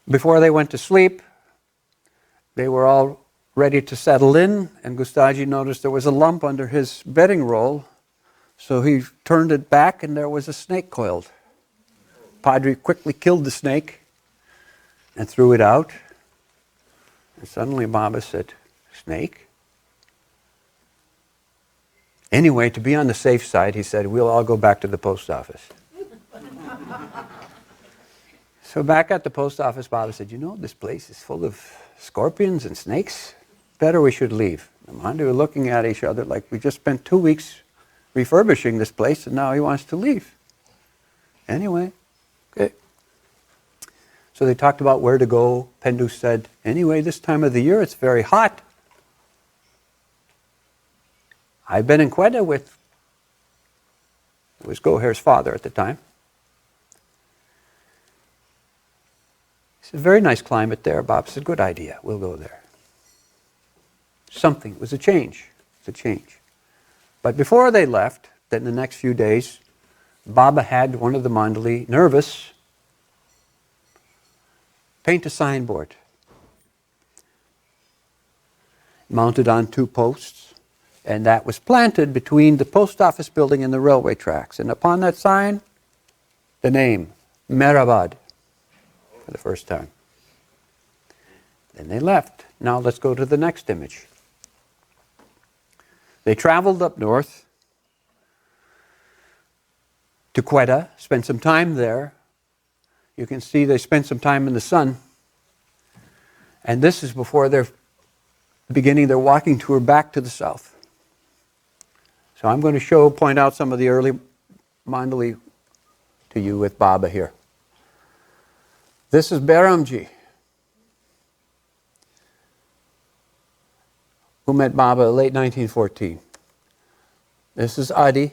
Before they went to sleep, they were all ready to settle in, and Gustaji noticed there was a lump under his bedding roll, so he turned it back and there was a snake coiled. Padre quickly killed the snake and threw it out, and suddenly Baba said, snake? Anyway, to be on the safe side, he said, we'll all go back to the post office. So back at the post office, Baba said, you know, this place is full of scorpions and snakes. Better we should leave. The Mandu were looking at each other like we just spent 2 weeks refurbishing this place and now he wants to leave. Anyway, okay. So they talked about where to go. Pendu said, anyway, this time of the year it's very hot. I've been in Quetta with, it was Goher's father at the time. He said, very nice climate there. Bob said, good idea, we'll go there. Something, it was a change. It's a change. But before they left, then the next few days, Baba had one of the Mandali, nervous, paint a signboard. Mounted on 2 posts, and that was planted between the post office building and the railway tracks. And upon that sign, the name, Meherabad, for the first time. Then they left. Now let's go to the next image. They traveled up north to Quetta, spent some time there. You can see they spent some time in the sun. And this is before they're beginning their walking tour back to the south. So I'm going to point out some of the early Mandali to you with Baba here. This is Behramji, who met Baba late 1914. This is Adi.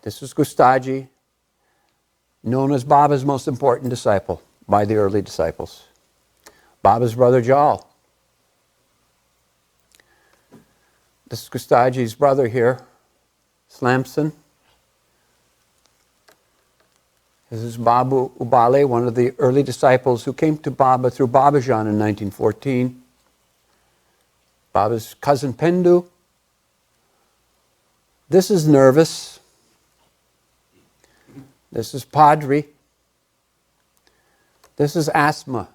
This is Gustaji, known as Baba's most important disciple by the early disciples. Baba's brother Jal. This is Gustaji's brother here, Slamson. This is Babu Ubale, one of the early disciples who came to Baba through Babajan in 1914. Baba's cousin Pendu. This is Nervous. This is Padri. This is Asma,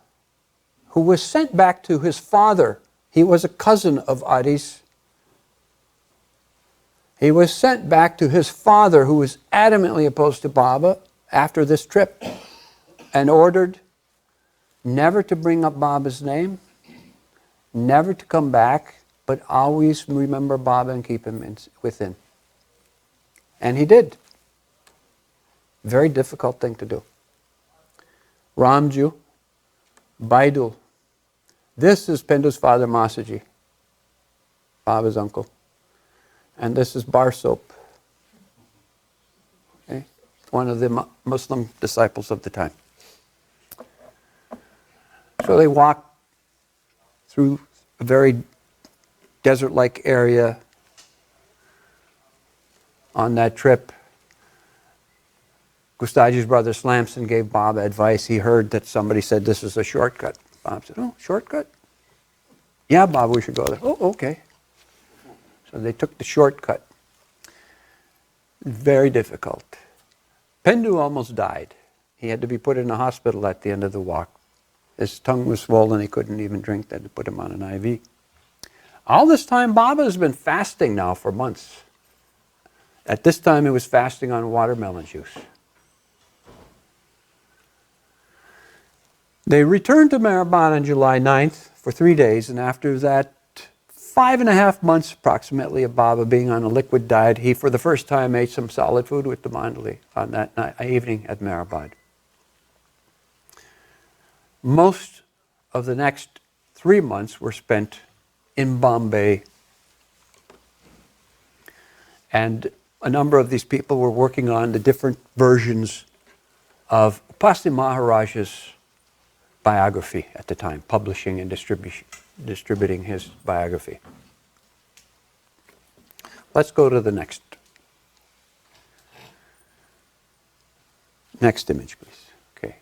who was sent back to his father. He was a cousin of Adi's. He was sent back to his father, who was adamantly opposed to Baba after this trip, and ordered never to bring up Baba's name, never to come back, but always remember Baba and keep him within. And he did. Very difficult thing to do. Ramju, Baidul. This is Pendu's father, Masaji, Baba's uncle. And this is Barsop, okay? One of the Muslim disciples of the time. So they walked through a very desert-like area on that trip. Gustaji's brother Slamson gave Baba advice. He heard that somebody said this is a shortcut. Bob said, "Oh, shortcut? Yeah, Baba, we should go there." "Oh, okay." So they took the shortcut. Very difficult. Pendu almost died. He had to be put in a hospital at the end of the walk. His tongue was swollen. He couldn't even drink. They had to put him on an IV. All this time, Baba has been fasting now for months. At this time, he was fasting on watermelon juice. They returned to Meherabad on July 9th for 3 days, and after that, 5.5 months approximately of Baba being on a liquid diet, he for the first time ate some solid food with the Mandali on that evening at Meherabad. Most of the next 3 months were spent in Bombay, and a number of these people were working on the different versions of Upasi Maharaj's biography at the time, publishing and distributing his biography. Let's go to the next image, please. Okay.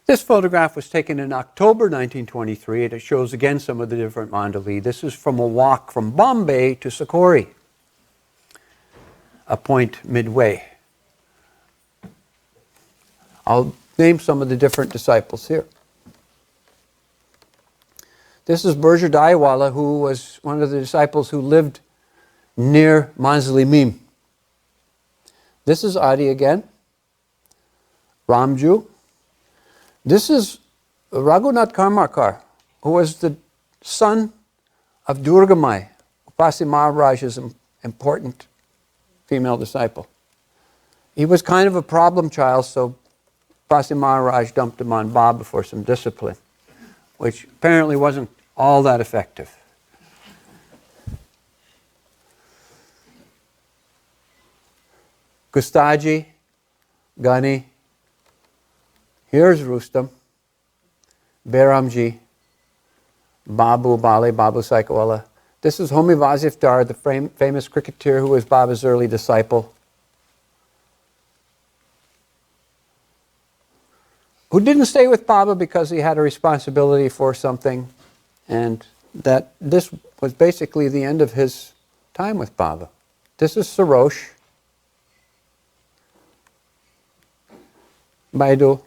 This photograph was taken in October 1923, and it shows again some of the different mandali. This is from a walk from Bombay to Sakori, a point midway. I'll name some of the different disciples here. This is Burja Daiwala, who was one of the disciples who lived near Manzili Mim. This is Adi again. Ramju. This is Raghunath Karmakar, who was the son of Durgamai, Upasi Maharaj's important female disciple. He was kind of a problem child, so Upasi Maharaj dumped him on Baba for some discipline, which apparently wasn't all that effective. Gustaji, Gani, here's Rustam, Behramji, Babu Bali, Babu Saikwala. This is Homi Vazifdar, the famous cricketer who was Baba's early disciple, who didn't stay with Baba because he had a responsibility for something, and that this was basically the end of his time with Baba. This is Soroush, Baidu,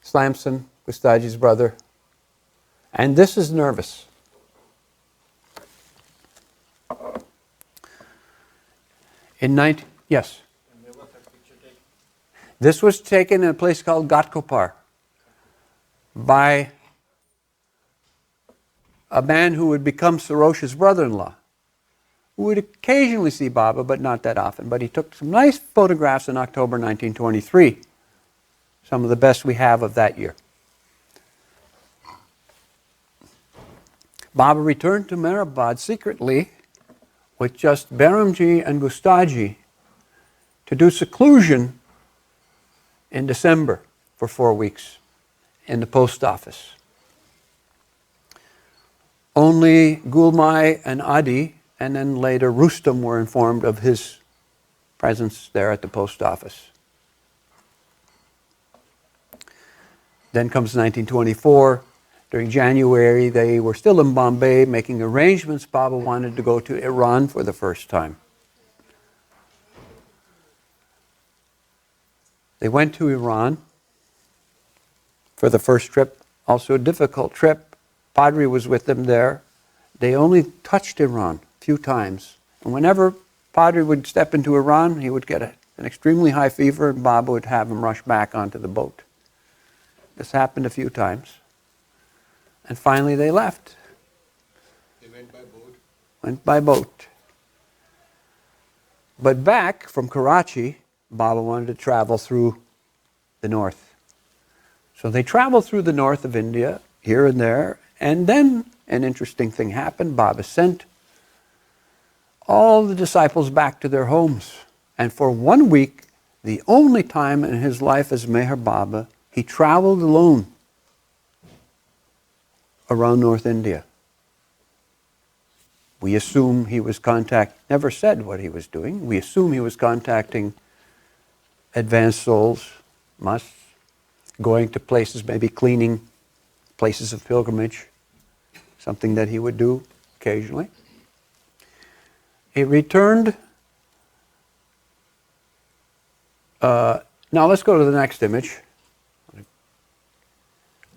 Slamson, Gustaji's brother, and this is Nervous. Yes? This was taken in a place called Ghatkopar by a man who would become Soroush's brother-in-law, who would occasionally see Baba, but not that often. But he took some nice photographs in October 1923, some of the best we have of that year. Baba returned to Meherabad secretly with just Behramji and Gustaji to do seclusion in December for 4 weeks in the post office. Only Gulmai and Adi, and then later Rustam, were informed of his presence there at the post office. Then comes 1924. During January, they were still in Bombay making arrangements. Baba wanted to go to Iran for the first time. They went to Iran for the first trip, also a difficult trip. Padri was with them there. They only touched Iran a few times. And whenever Padri would step into Iran, he would get an extremely high fever, and Babu would have him rush back onto the boat. This happened a few times. And finally they left. They went by boat. Went by boat. But back from Karachi, Baba wanted to travel through the north. So they traveled through the north of India, here and there, and then an interesting thing happened. Baba sent all the disciples back to their homes. And for 1 week, the only time in his life as Meher Baba, he traveled alone around North India. We assume he was never said what he was doing. We assume he was contacting advanced souls, going to places, maybe cleaning places of pilgrimage, something that he would do occasionally. He returned. Now let's go to the next image.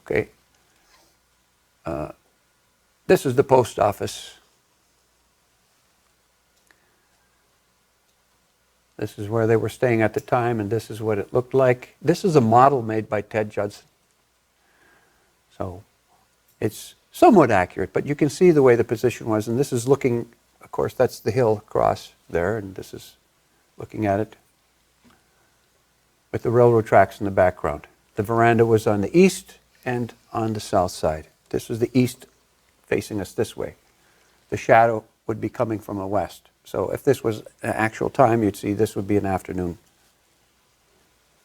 Okay. This is the post office. This is where they were staying at the time, and this is what it looked like. This is a model made by Ted Judson. So it's somewhat accurate, but you can see the way the position was. And this is looking, of course, that's the hill across there, and this is looking at it with the railroad tracks in the background. The veranda was on the east and on the south side. This was the east facing us this way. The shadow would be coming from the west. So if this was an actual time, you'd see this would be an afternoon.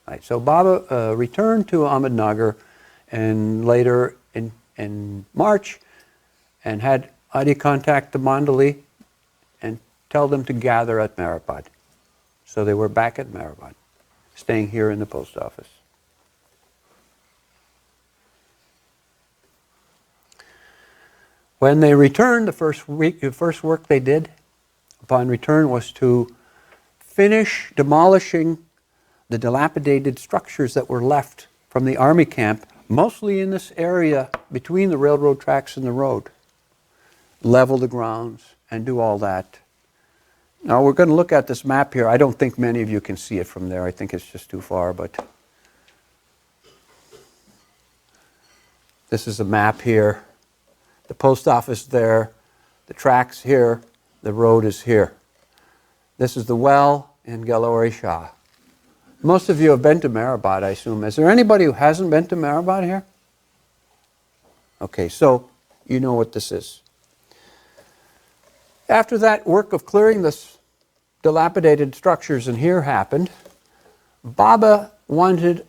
Right, so Baba returned to Ahmednagar and later in March and had Adi contact the Mandali and tell them to gather at Meherabad. So they were back at Meherabad, staying here in the post office. When they returned, the first work they did upon return was to finish demolishing the dilapidated structures that were left from the army camp, mostly in this area between the railroad tracks and the road. Level the grounds and do all that. Now we're going to look at this map here. I don't think many of you can see it from there. I think it's just too far, but this is a map here. The post office there, the tracks here, the road is here. This is the well in Galor Shah. Most of you have been to Meherabad, I assume. Is there anybody who hasn't been to Meherabad here? Okay, so you know what this is. After that work of clearing this dilapidated structures in here happened, Baba wanted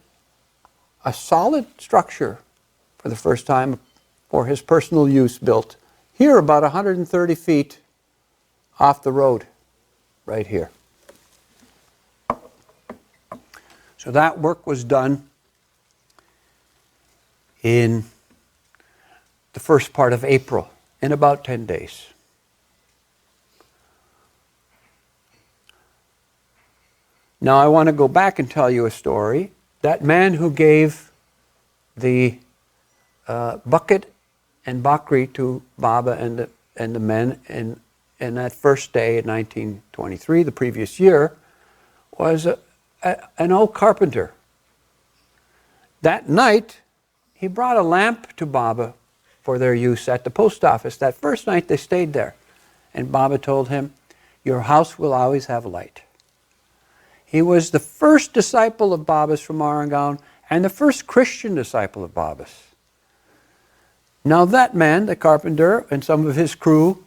a solid structure for the first time for his personal use built here about 130 feet off the road, right here. So that work was done in the first part of April, in about 10 days. Now I want to go back and tell you a story. That man who gave the bucket and bakri to Baba and the men in that first day in 1923, the previous year, was an old carpenter. That night, he brought a lamp to Baba for their use at the post office. That first night they stayed there. And Baba told him, "Your house will always have light." He was the first disciple of Baba's from Arangaon and the first Christian disciple of Baba's. Now that man, the carpenter, and some of his crew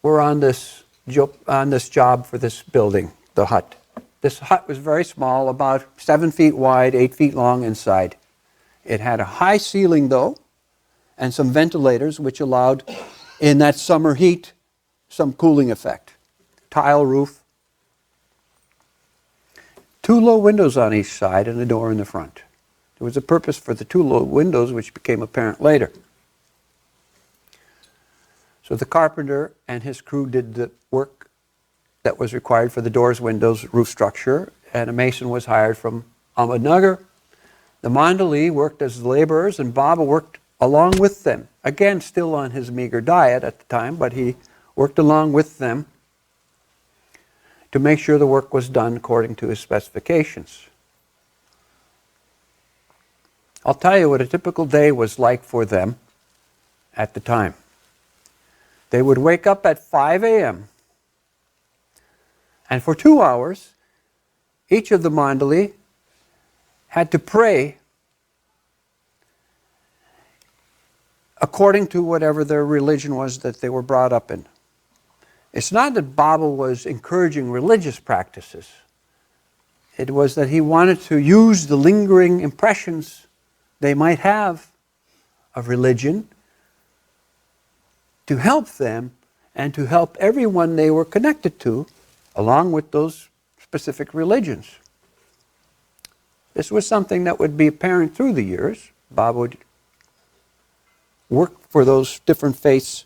were on this job for this building, the hut. This hut was very small, about 7 feet wide, 8 feet long inside. It had a high ceiling though, and some ventilators which allowed, in that summer heat, some cooling effect. Tile roof. 2 low windows on each side and a door in the front. There was a purpose for the 2 low windows, which became apparent later. So the carpenter and his crew did the work that was required for the doors, windows, roof structure, and a mason was hired from Ahmednagar. The Mandali worked as laborers, and Babu worked along with them. Again, still on his meager diet at the time, but he worked along with them to make sure the work was done according to his specifications. I'll tell you what a typical day was like for them at the time. They would wake up at 5 a.m. and for 2 hours, each of the Mandali had to pray according to whatever their religion was that they were brought up in. It's not that Babu was encouraging religious practices. It was that he wanted to use the lingering impressions they might have of religion to help them and to help everyone they were connected to, along with those specific religions. This was something that would be apparent through the years. Babu would work for those different faiths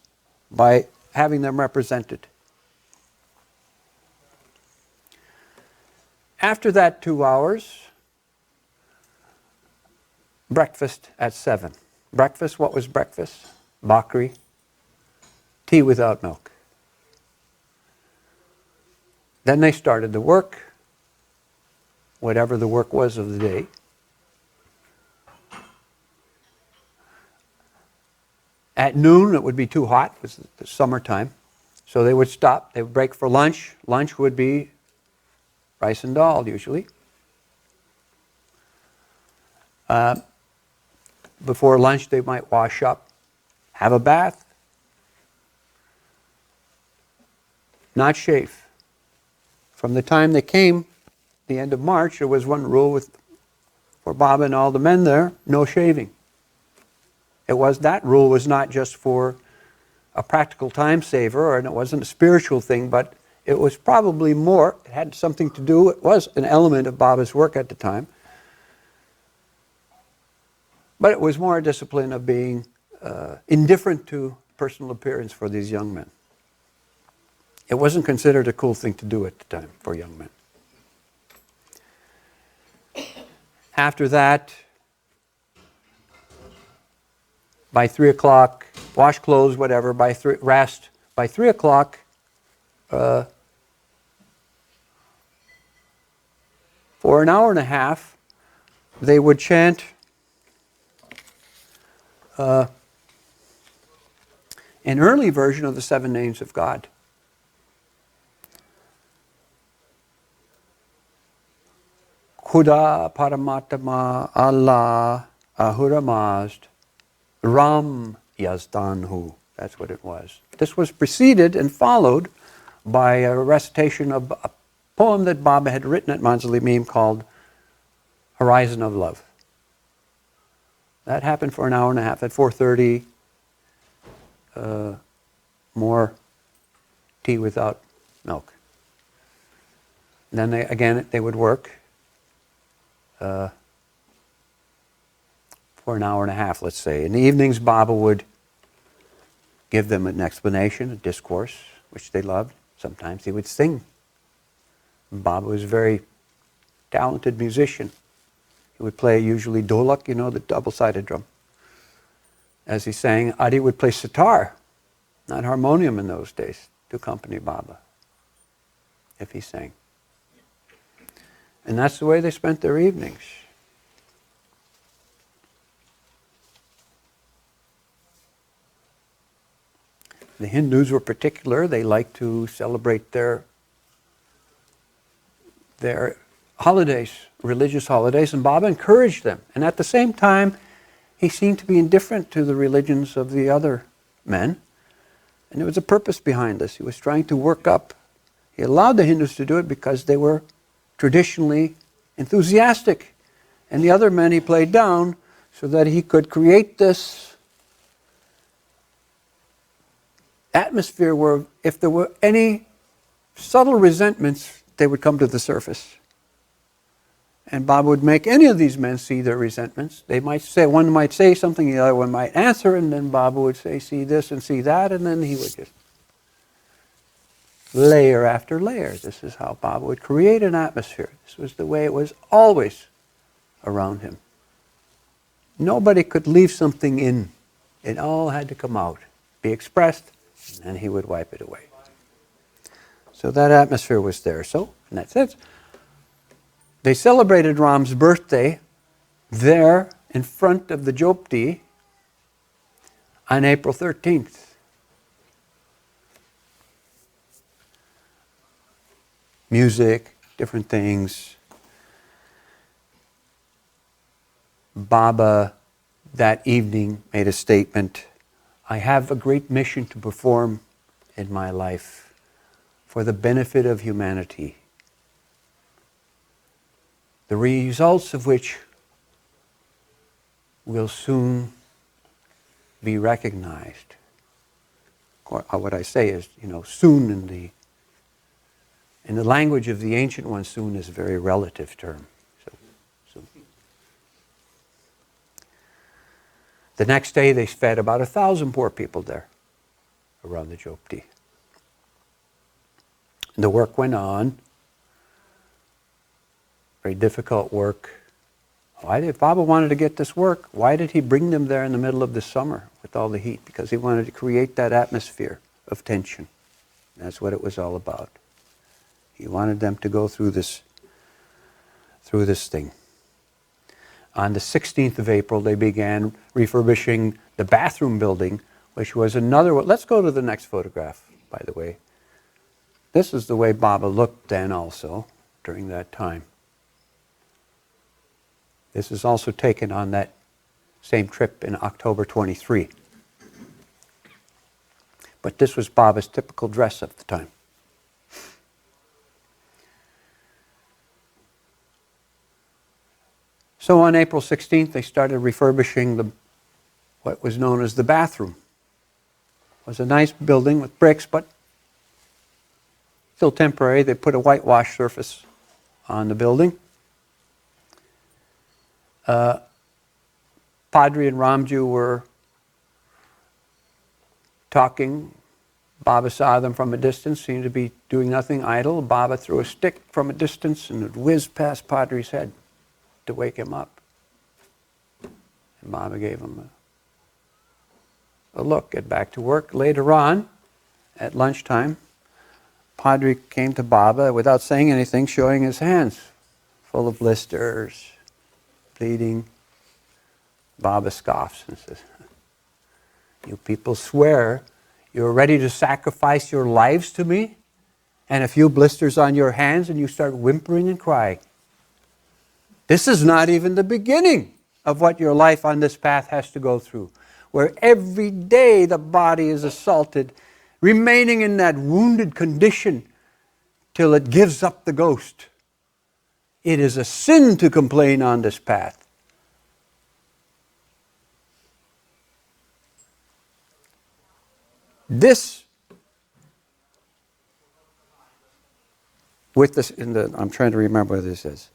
by having them represented. After that 2 hours, breakfast at 7. Breakfast, what was breakfast? Bakri, tea without milk. Then they started the work, whatever the work was of the day. At noon, it would be too hot, it was the summertime, so they would stop, they would break for lunch. Lunch would be rice and dal, usually. Before lunch, they might wash up, have a bath, not shave. From the time they came, the end of March, there was one rule for Babu and all the men there, no shaving. That rule was not just for a practical time saver, and it wasn't a spiritual thing, but it was probably more, it had something to do, it was an element of Baba's work at the time, but it was more a discipline of being indifferent to personal appearance for these young men. It wasn't considered a cool thing to do at the time for young men. After that, by 3 o'clock, wash clothes, whatever, rest. By 3 o'clock, for an hour and a half, they would chant an early version of the 7 names of God. Khuda Paramatma Allah Ahuramazd Ram Yazdanhu. That's what it was. This was preceded and followed by a recitation of a poem that Babu had written at Manzili Mim called Horizon of Love. That happened for an hour and a half. At 4:30, more tea without milk. And then they would work for an hour and a half, let's say. In the evenings, Babu would give them an explanation, a discourse, which they loved. Sometimes he would sing. Babu was a very talented musician. He would play usually dholak, the double-sided drum. As he sang, Adi would play sitar, not harmonium in those days, to accompany Babu, if he sang. And that's the way they spent their evenings. The Hindus were particular. They liked to celebrate their holidays, religious holidays, and Babu encouraged them. And at the same time, he seemed to be indifferent to the religions of the other men. And there was a purpose behind this. He was trying to work up. He allowed the Hindus to do it because they were traditionally enthusiastic. And the other men he played down so that he could create this atmosphere where if there were any subtle resentments, they would come to the surface. And Babu would make any of these men see their resentments. One might say something, the other one might answer, and then Babu would say, see this and see that, and then he would just layer after layer. This is how Baba would create an atmosphere. This was the way it was always around him. Nobody could leave something in. It all had to come out, be expressed, and then he would wipe it away. So that atmosphere was there. So, in that sense, they celebrated Ram's birthday there in front of the Jopti on April 13th. Music, different things. Baba that evening made a statement, "I have a great mission to perform in my life for the benefit of humanity, the results of which will soon be recognized." What I say is, soon in the language of the ancient one, soon is a very relative term. So, soon. The next day they fed about 1,000 poor people there around the Jopti. The work went on. Very difficult work. If Baba wanted to get this work, why did he bring them there in the middle of the summer with all the heat? Because he wanted to create that atmosphere of tension. That's what it was all about. He wanted them to go through this thing. On the 16th of April, they began refurbishing the bathroom building, which was another one. Let's go to the next photograph, by the way. This is the way Baba looked then also, during that time. This is also taken on that same trip in October 23. But this was Baba's typical dress of the time. So on April 16th, they started refurbishing what was known as the bathroom. It was a nice building with bricks, but still temporary. They put a whitewash surface on the building. Padri and Ramju were talking. Baba saw them from a distance, seemed to be doing nothing, idle. Baba threw a stick from a distance and it whizzed past Padri's head to wake him up. And Baba gave him a look, get back to work. Later on, at lunchtime, Padri came to Baba without saying anything, showing his hands full of blisters, bleeding. Baba scoffs and says, "You people swear you're ready to sacrifice your lives to me, and a few blisters on your hands and you start whimpering and crying. This is not even the beginning of what your life on this path has to go through, where every day the body is assaulted, remaining in that wounded condition till it gives up the ghost. It is a sin to complain on this path." I'm trying to remember what this is.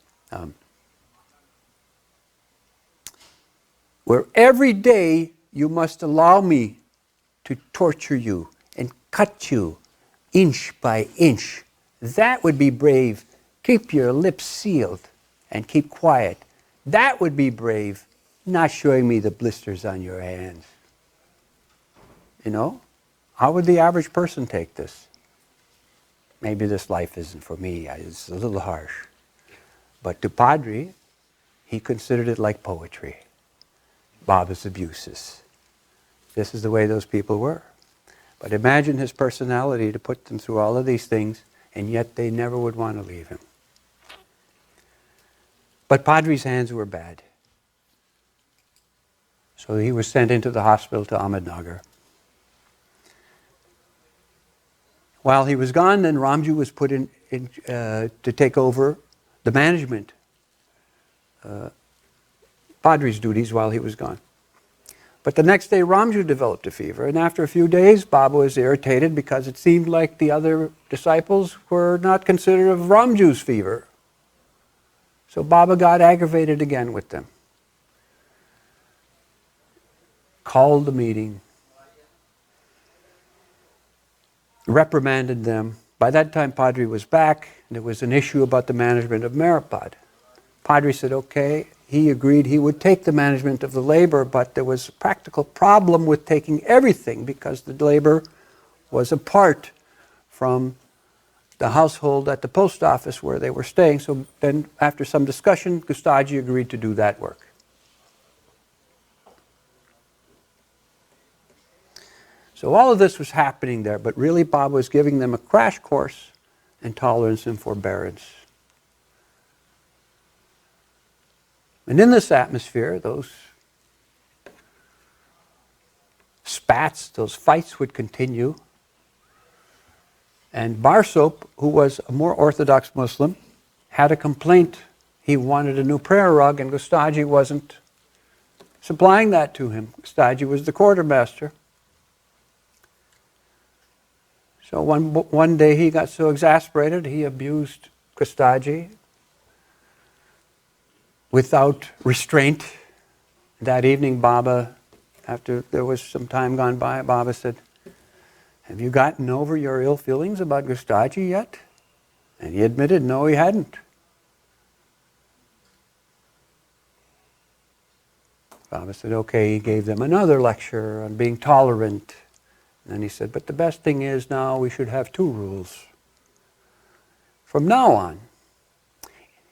Where every day you must allow me to torture you and cut you inch by inch. That would be brave. Keep your lips sealed and keep quiet. That would be brave, not showing me the blisters on your hands. How would the average person take this? Maybe this life isn't for me. It's a little harsh. But to Padri, he considered it like poetry. Baba's abuses. This is the way those people were. But imagine his personality to put them through all of these things, and yet they never would want to leave him. But Padri's hands were bad. So he was sent into the hospital to Ahmednagar. While he was gone, then Ramju was put in to take over the management, Padri's duties while he was gone. But the next day, Ramju developed a fever, and after a few days, Baba was irritated because it seemed like the other disciples were not considerate of Ramju's fever. So Baba got aggravated again with them. Called the meeting, reprimanded them, By that time, Padri was back. There was an issue about the management of Meherabad. Padri said, okay, he agreed he would take the management of the labor, but there was a practical problem with taking everything because the labor was apart from the household at the post office where they were staying. So then, after some discussion, Gustaji agreed to do that work. So all of this was happening there, but really Babu was giving them a crash course in tolerance and forbearance. And in this atmosphere, those spats, those fights would continue. And Barsop, who was a more orthodox Muslim, had a complaint. He wanted a new prayer rug, and Gustaji wasn't supplying that to him. Gustaji was the quartermaster. So one day he got so exasperated, he abused Gustaji without restraint. That evening, Baba, after there was some time gone by, Baba said, have you gotten over your ill feelings about Gustaji yet? And he admitted, no, he hadn't. Baba said, okay, he gave them another lecture on being tolerant. And then he said, but the best thing is now we should have two rules. From now on,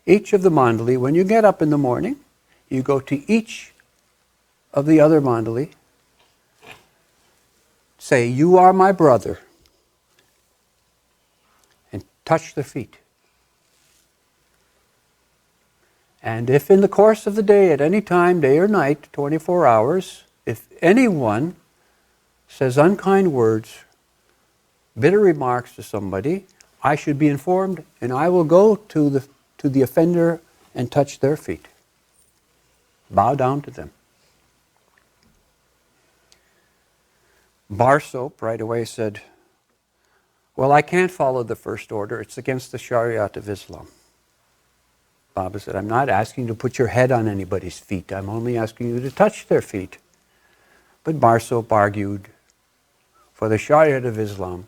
each of the mandali, when you get up in the morning, you go to each of the other mandali, say, you are my brother, and touch their feet. And if in the course of the day, at any time, day or night, 24 hours, if anyone says unkind words, bitter remarks to somebody, I should be informed, and I will go to the offender and touch their feet. Bow down to them. Barsop right away said, well, I can't follow the first order. It's against the Shariat of Islam. Baba said, I'm not asking you to put your head on anybody's feet. I'm only asking you to touch their feet. But Barsop argued for the Shariat of Islam.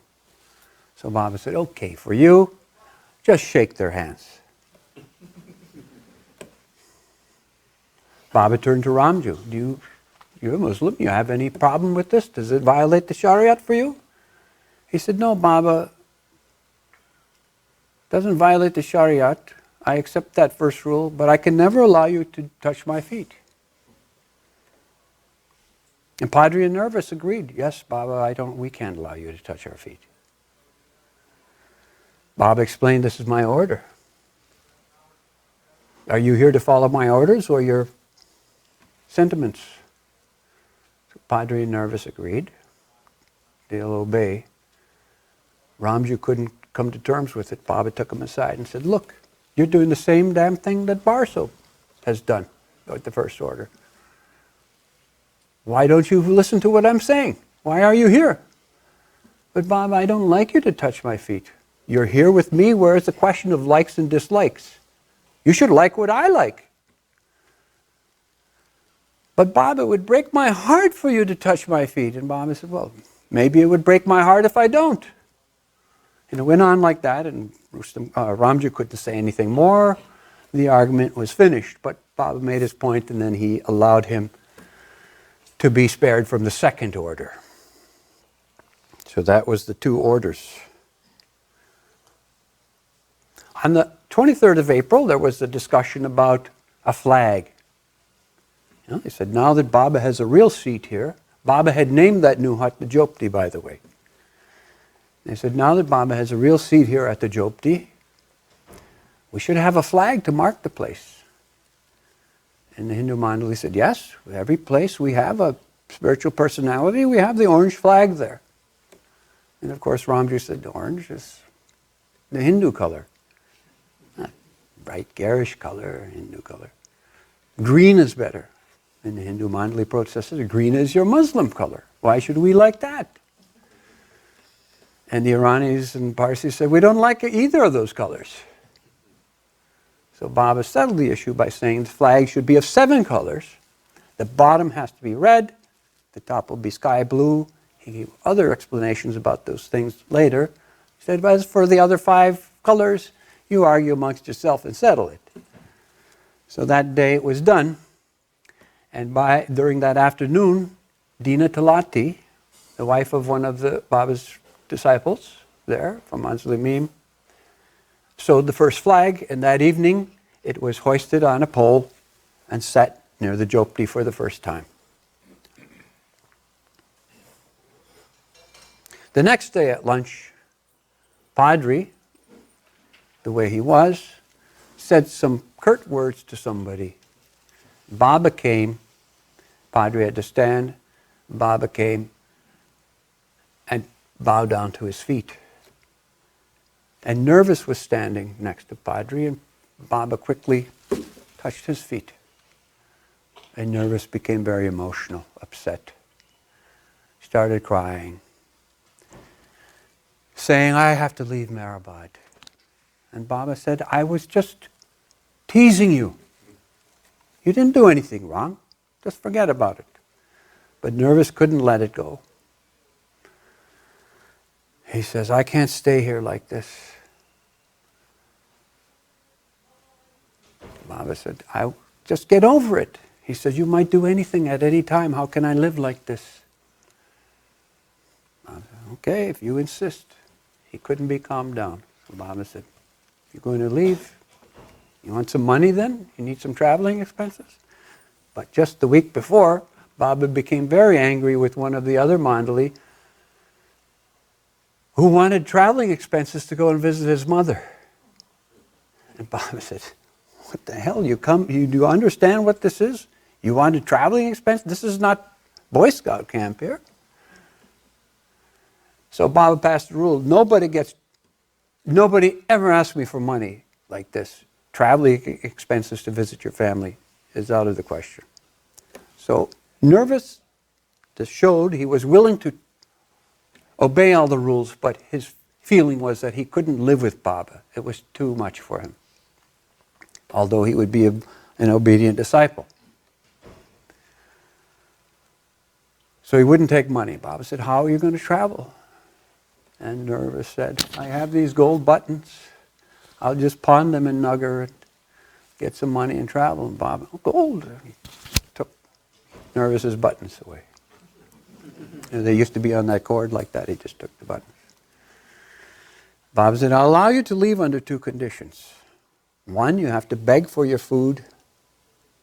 So Baba said, okay, for you, just shake their hands. Baba turned to Ramju. You're a Muslim. You have any problem with this? Does it violate the Shariat for you? He said, no, Baba, it doesn't violate the Shariat. I accept that first rule, but I can never allow you to touch my feet. And Padri and Nervous agreed, yes, Baba, we can't allow you to touch our feet. Baba explained, this is my order. Are you here to follow my orders or your sentiments? So Padri and Nervous agreed. They'll obey. Ramju couldn't come to terms with it. Baba took him aside and said, look, you're doing the same damn thing that Barsop has done with the first order. Why don't you listen to what I'm saying? Why are you here? But Baba, I don't like you to touch my feet. You're here with me where it's a question of likes and dislikes. You should like what I like. But Baba, it would break my heart for you to touch my feet. And Baba said, well, maybe it would break my heart if I don't. And it went on like that, and Ramju couldn't say anything more. The argument was finished, but Baba made his point, and then he allowed him to be spared from the second order. So that was the two orders. On the 23rd of April, there was a discussion about a flag. They said, now that Baba has a real seat here, Baba had named that new hut the Jopti, by the way. They said, now that Baba has a real seat here at the Jopti, we should have a flag to mark the place. And the Hindu Mandali said, yes, every place we have a spiritual personality, we have the orange flag there. And of course Ramji said, orange is the Hindu color. Not bright garish color, Hindu color. Green is better. And the Hindu Mandali protested, green is your Muslim color. Why should we like that? And the Iranis and Parsis said, we don't like either of those colors. So Baba settled the issue by saying the flag should be of 7 colors. The bottom has to be red. The top will be sky blue. He gave other explanations about those things later. He said, but as for the other 5 colors, you argue amongst yourself and settle it. So that day it was done. And during that afternoon, Dina Talati, the wife of one of the Baba's disciples there from Anslimim, sewed the first flag, and that evening it was hoisted on a pole and set near the Jopti for the first time. The next day at lunch, Padre, the way he was, said some curt words to somebody. Baba came, Padre had to stand, Baba came and bowed down to his feet. And Nervous was standing next to Padre, and Baba quickly touched his feet. And Nervous became very emotional, upset. Started crying, saying, I have to leave Meherabad. And Baba said, I was just teasing you. You didn't do anything wrong. Just forget about it. But Nervous couldn't let it go. He says, I can't stay here like this. Baba said, I just get over it. He said, you might do anything at any time. How can I live like this? Baba said, okay, if you insist. He couldn't be calmed down. So Baba said, you're going to leave? You want some money then? You need some traveling expenses? But just the week before, Baba became very angry with one of the other Mandali who wanted traveling expenses to go and visit his mother. And Baba said, what the hell? Do you understand what this is? You wanted traveling expenses? This is not Boy Scout camp here. So Baba passed a rule, nobody ever asks me for money like this. Traveling expenses to visit your family is out of the question. So Nervous just showed he was willing to obey all the rules, but his feeling was that he couldn't live with Baba. It was too much for him, although he would be an obedient disciple. So he wouldn't take money. Baba said, how are you going to travel? And Nervous said, I have these gold buttons. I'll just pawn them in Nagar and get some money and travel. And Baba, gold. He took Nervous's buttons away. And they used to be on that cord like that. He just took the buttons. Baba said, I'll allow you to leave under 2 conditions. 1, you have to beg for your food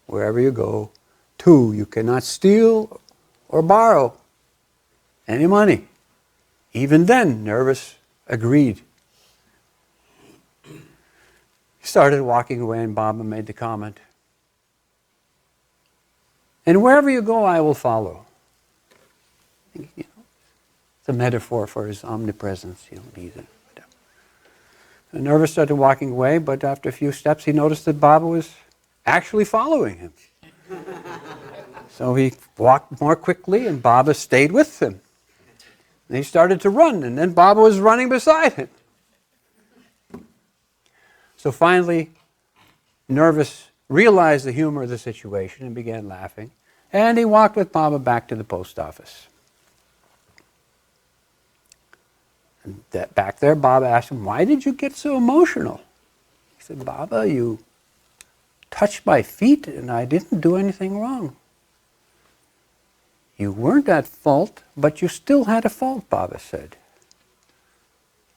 wherever you go. 2, you cannot steal or borrow any money. Even then, Nervous agreed. He started walking away, and Baba made the comment, and wherever you go, I will follow. It's a metaphor for his omnipresence. He's and Nervous started walking away, but after a few steps, he noticed that Baba was actually following him. So he walked more quickly, and Baba stayed with him. And he started to run, and then Baba was running beside him. So finally, Nervous realized the humor of the situation and began laughing, and he walked with Baba back to the post office. And back there, Baba asked him, why did you get so emotional? He said, Baba, you touched my feet, and I didn't do anything wrong. You weren't at fault, but you still had a fault, Baba said.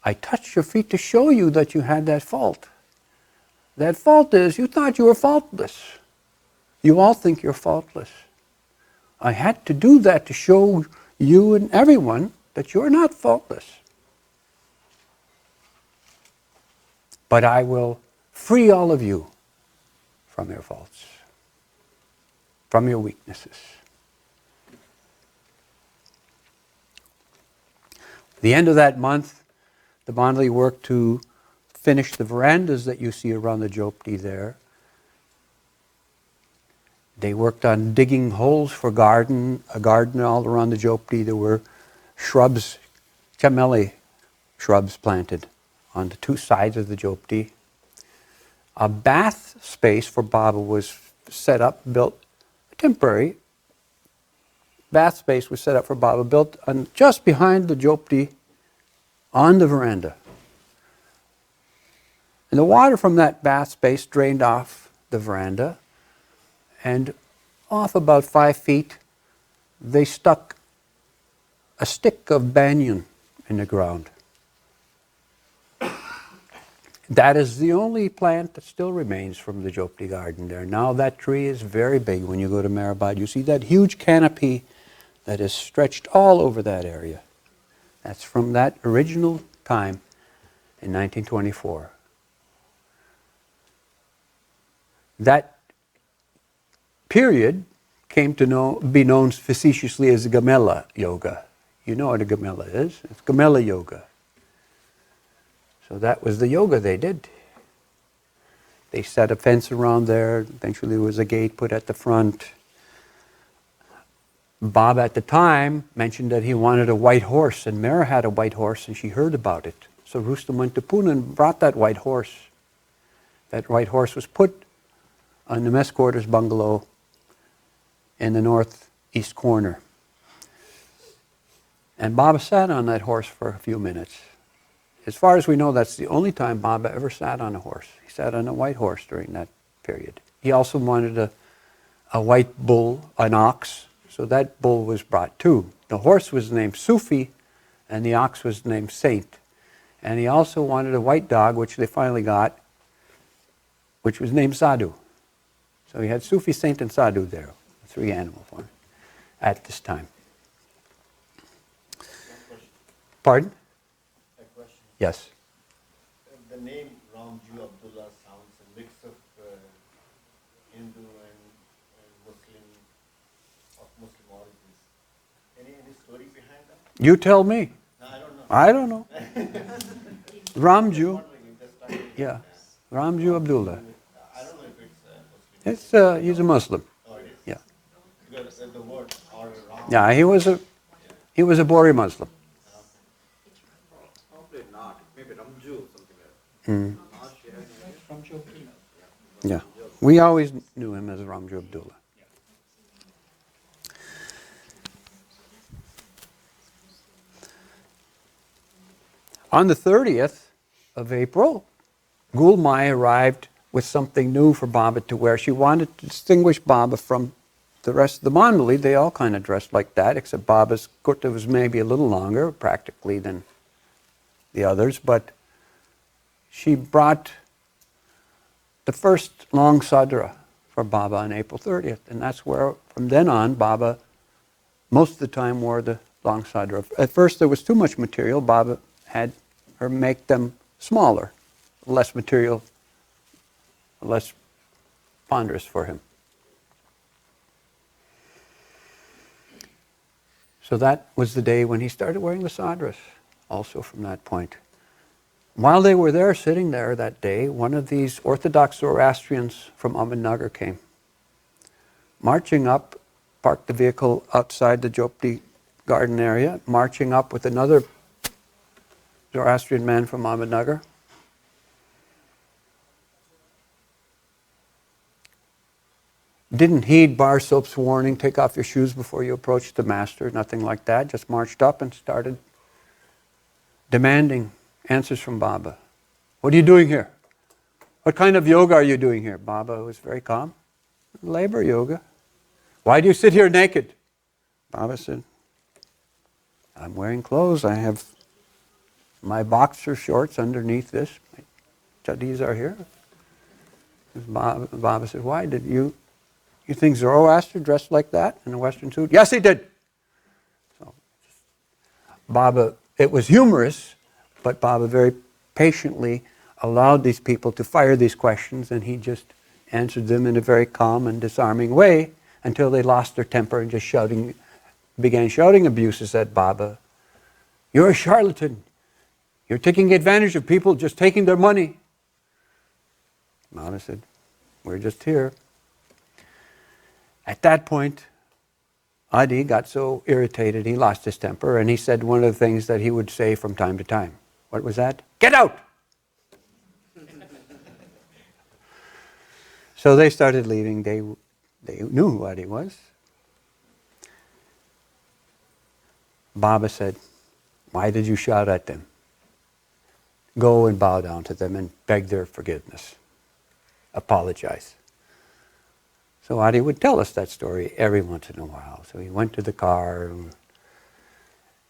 I touched your feet to show you that you had that fault. That fault is, you thought you were faultless. You all think you're faultless. I had to do that to show you and everyone that you're not faultless. But I will free all of you from your faults, from your weaknesses. At the end of that month, the Mandali worked to finish the verandas that you see around the Jopti there. They worked on digging holes for a garden all around the Jopti. There were shrubs, chameli shrubs planted on the 2 sides of the Jopti. A bath space for Baba was set up, built, a temporary bath space was set up for Baba, built just behind the Jopti on the veranda. And the water from that bath space drained off the veranda, and off about 5 feet, they stuck a stick of banyan in the ground. That is the only plant that still remains from the Jopti garden there. Now that tree is very big. When you go to Meherabad, you see that huge canopy that is stretched all over that area. That's from that original time in 1924. That period came to be known facetiously as Gamila Yoga. You know what a Gamila is. It's Gamila Yoga. So that was the yoga they did. They set a fence around there. Eventually there was a gate put at the front. Bob at the time mentioned that he wanted a white horse, and Mehra had a white horse, and she heard about it. So Rustam went to Pune and brought that white horse. That white horse was put on the mess quarters bungalow in the northeast corner. And Baba sat on that horse for a few minutes. As far as we know, that's the only time Baba ever sat on a horse. He sat on a white horse during that period. He also wanted a white bull, an ox, so that bull was brought too. The horse was named Sufi, and the ox was named Saint. And he also wanted a white dog, which they finally got, which was named Sadhu. So he had Sufi, Saint, and Sadhu there, 3 animal forms at this time. Pardon? Yes. The name Ramji Abdullah sounds a mix of Hindu and Muslim, of Muslim origins. Any story behind that? You tell me. No, I don't know. Ramju. Wondering if that's Yeah. Ramju Abdullah. I don't know if it's Muslim. He's a Muslim. Oh, it is. Yeah. Because the word or Ram. Yeah, he was a Bori Muslim. Probably not. Maybe Ramju, something like that. Yeah. We always knew him as Ramju Abdullah. On the 30th of April, Gulmai arrived with something new for Baba to wear. She wanted to distinguish Baba from the rest of the Mandali. They all kind of dressed like that, except Baba's kurta was maybe a little longer, practically, than the others. But she brought the first long sadra for Baba on April 30th. And that's where, from then on, Baba most of the time wore the long sadra. At first there was too much material. Baba had her make them smaller, less material, less ponderous for him. So that was the day when he started wearing the sadras, also from that point. While they were there, sitting there that day, one of these Orthodox Zoroastrians from Ahmednagar came, marching up, parked the vehicle outside the Jopti garden area, marching up with another Zoroastrian man from Ahmednagar. Didn't heed Bar Soap's warning, take off your shoes before you approach the master, nothing like that. Just marched up and started demanding answers from Baba. What are you doing here? What kind of yoga are you doing here? Baba was very calm. Labor yoga. Why do you sit here naked? Baba said, I'm wearing clothes. I have my boxer shorts underneath this. My chadis are here. Baba said, why did you think Zoroaster dressed like that in a Western suit? Yes, he did. So, Baba, it was humorous, but Baba very patiently allowed these people to fire these questions, and he just answered them in a very calm and disarming way until they lost their temper and just began shouting abuses at Baba. You're a charlatan. You're taking advantage of people, just taking their money. Baba said, we're just here. At that point, Adi got so irritated, he lost his temper, and he said one of the things that he would say from time to time. What was that? Get out! So they started leaving. They knew who Adi was. Baba said, why did you shout at them? go and bow down to them and beg their forgiveness, apologize. So Adi would tell us that story every once in a while. So he went to the car, and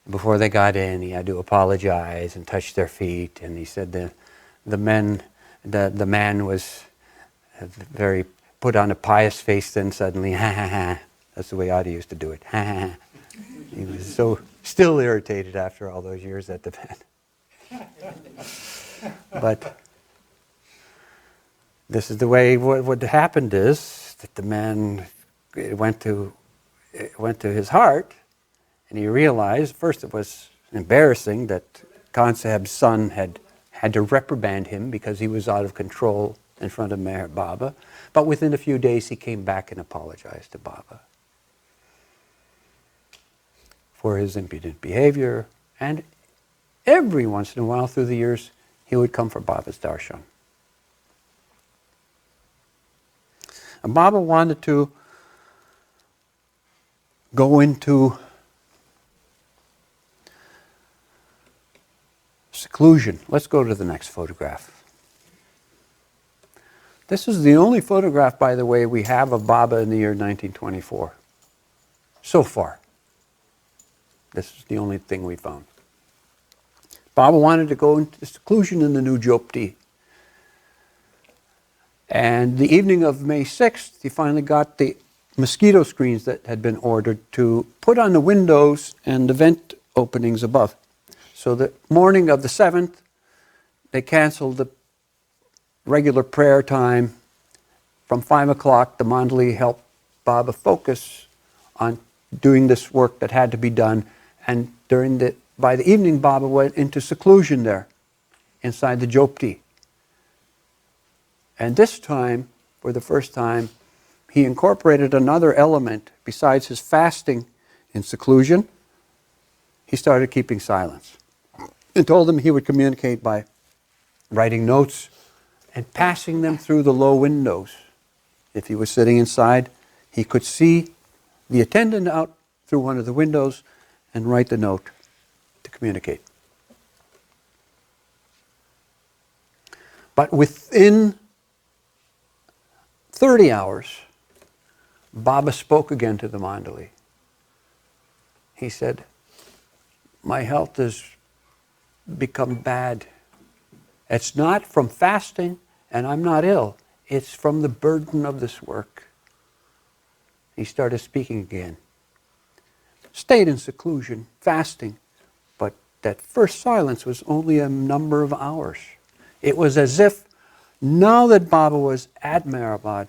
before they got in, he had to apologize and touch their feet. And he said the man was very put on a pious face. Then suddenly, ha ha ha. That's the way Adi used to do it. Ha ha ha. He was so still irritated after all those years at the pen. But this is the way. What happened is that the man went to his heart, and he realized first it was embarrassing that Khan Saheb's son had to reprimand him because he was out of control in front of Meher Baba. But within a few days, he came back and apologized to Baba for his impudent behavior, and every once in a while through the years, he would come for Baba's darshan. And Baba wanted to go into seclusion. Let's go to the next photograph. This is the only photograph, by the way, we have of Baba in the year 1924. So far. This is the only thing we found. Baba wanted to go into seclusion in the new Jopti. And the evening of May 6th, he finally got the mosquito screens that had been ordered to put on the windows and the vent openings above. So the morning of the 7th, they canceled the regular prayer time. From 5 o'clock, the mandali helped Baba focus on doing this work that had to be done. And by the evening, Baba went into seclusion there, inside the Jopti. And this time, for the first time, he incorporated another element besides his fasting in seclusion. He started keeping silence and told them he would communicate by writing notes and passing them through the low windows. If he was sitting inside, he could see the attendant out through one of the windows and write the note to communicate. But within 30 hours, Baba spoke again to the mandali. He said, "My health has become bad. It's not from fasting, and I'm not ill. It's from the burden of this work." He started speaking again. Stayed in seclusion, fasting, but that first silence was only a number of hours. It was as if now that Baba was at Meherabad,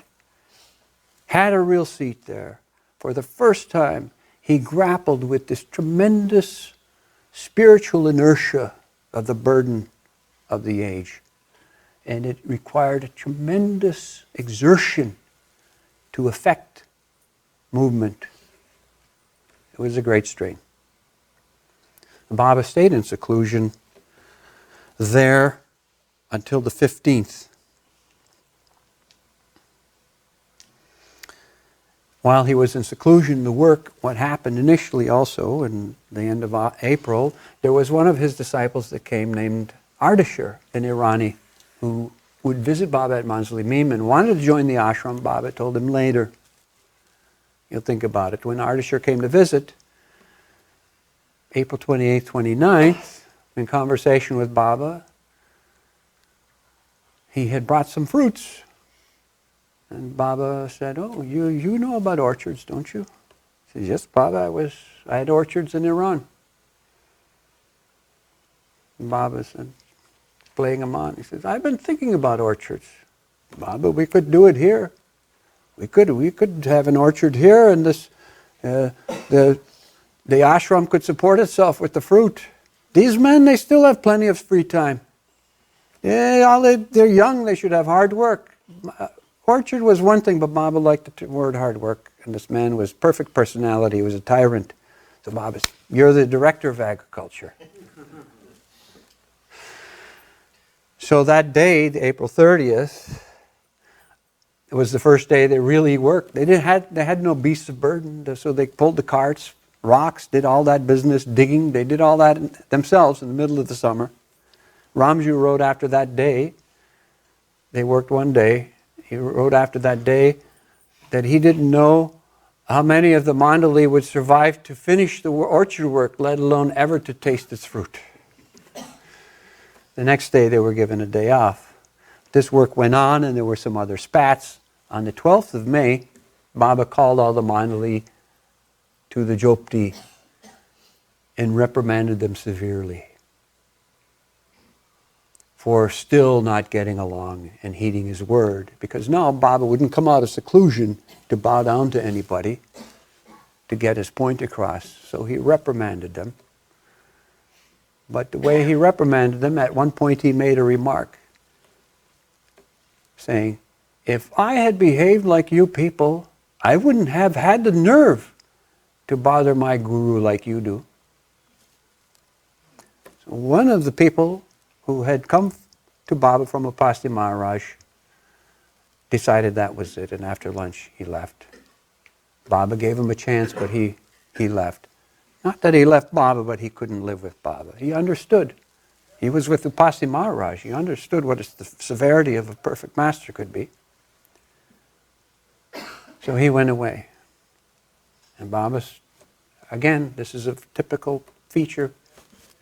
had a real seat there, for the first time he grappled with this tremendous spiritual inertia of the burden of the age. And it required a tremendous exertion to effect movement. It was a great strain. Baba stayed in seclusion there until the 15th. While he was in seclusion, what happened initially also, in the end of April, there was one of his disciples that came named Ardashir, an Irani, who would visit Baba at Manzili Mim and wanted to join the ashram. Baba told him later. You'll think about it. When Ardashir came to visit, April 28th, 29th, in conversation with Baba, he had brought some fruits. And Baba said, "Oh, you know about orchards, don't you?" He said, "Yes, Baba, I had orchards in Iran." And Baba said, playing him on, he says, "I've been thinking about orchards. Baba, we could do it here. We could have an orchard here, and the ashram could support itself with the fruit. These men, they still have plenty of free time. Yeah, they're young, they should have hard work." Orchard was one thing, but Baba liked the word hard work. And this man was perfect personality. He was a tyrant. So Baba said, "You're the director of agriculture." So that day, April 30th, it was the first day they really worked. They had no beasts of burden, so they pulled the carts, rocks, did all that business, digging. They did all that themselves in the middle of the summer. Ramju wrote after that day, they worked one day, he wrote after that day that he didn't know how many of the mandali would survive to finish the orchard work, let alone ever to taste its fruit. The next day they were given a day off. This work went on and there were some other spats. On the 12th of May, Baba called all the mandali to the Jopti and reprimanded them severely for still not getting along and heeding his word. Because now Baba wouldn't come out of seclusion to bow down to anybody to get his point across. So he reprimanded them. But the way he reprimanded them, at one point he made a remark saying, if I had behaved like you people, I wouldn't have had the nerve to bother my guru like you do. So one of the people who had come to Baba from Upasti Maharaj decided that was it, and after lunch he left. Baba gave him a chance, but he left. Not that he left Baba, but he couldn't live with Baba. He understood. He was with Upasti Maharaj. He understood what the severity of a perfect master could be. So he went away. And Baba's, again, this is a typical feature.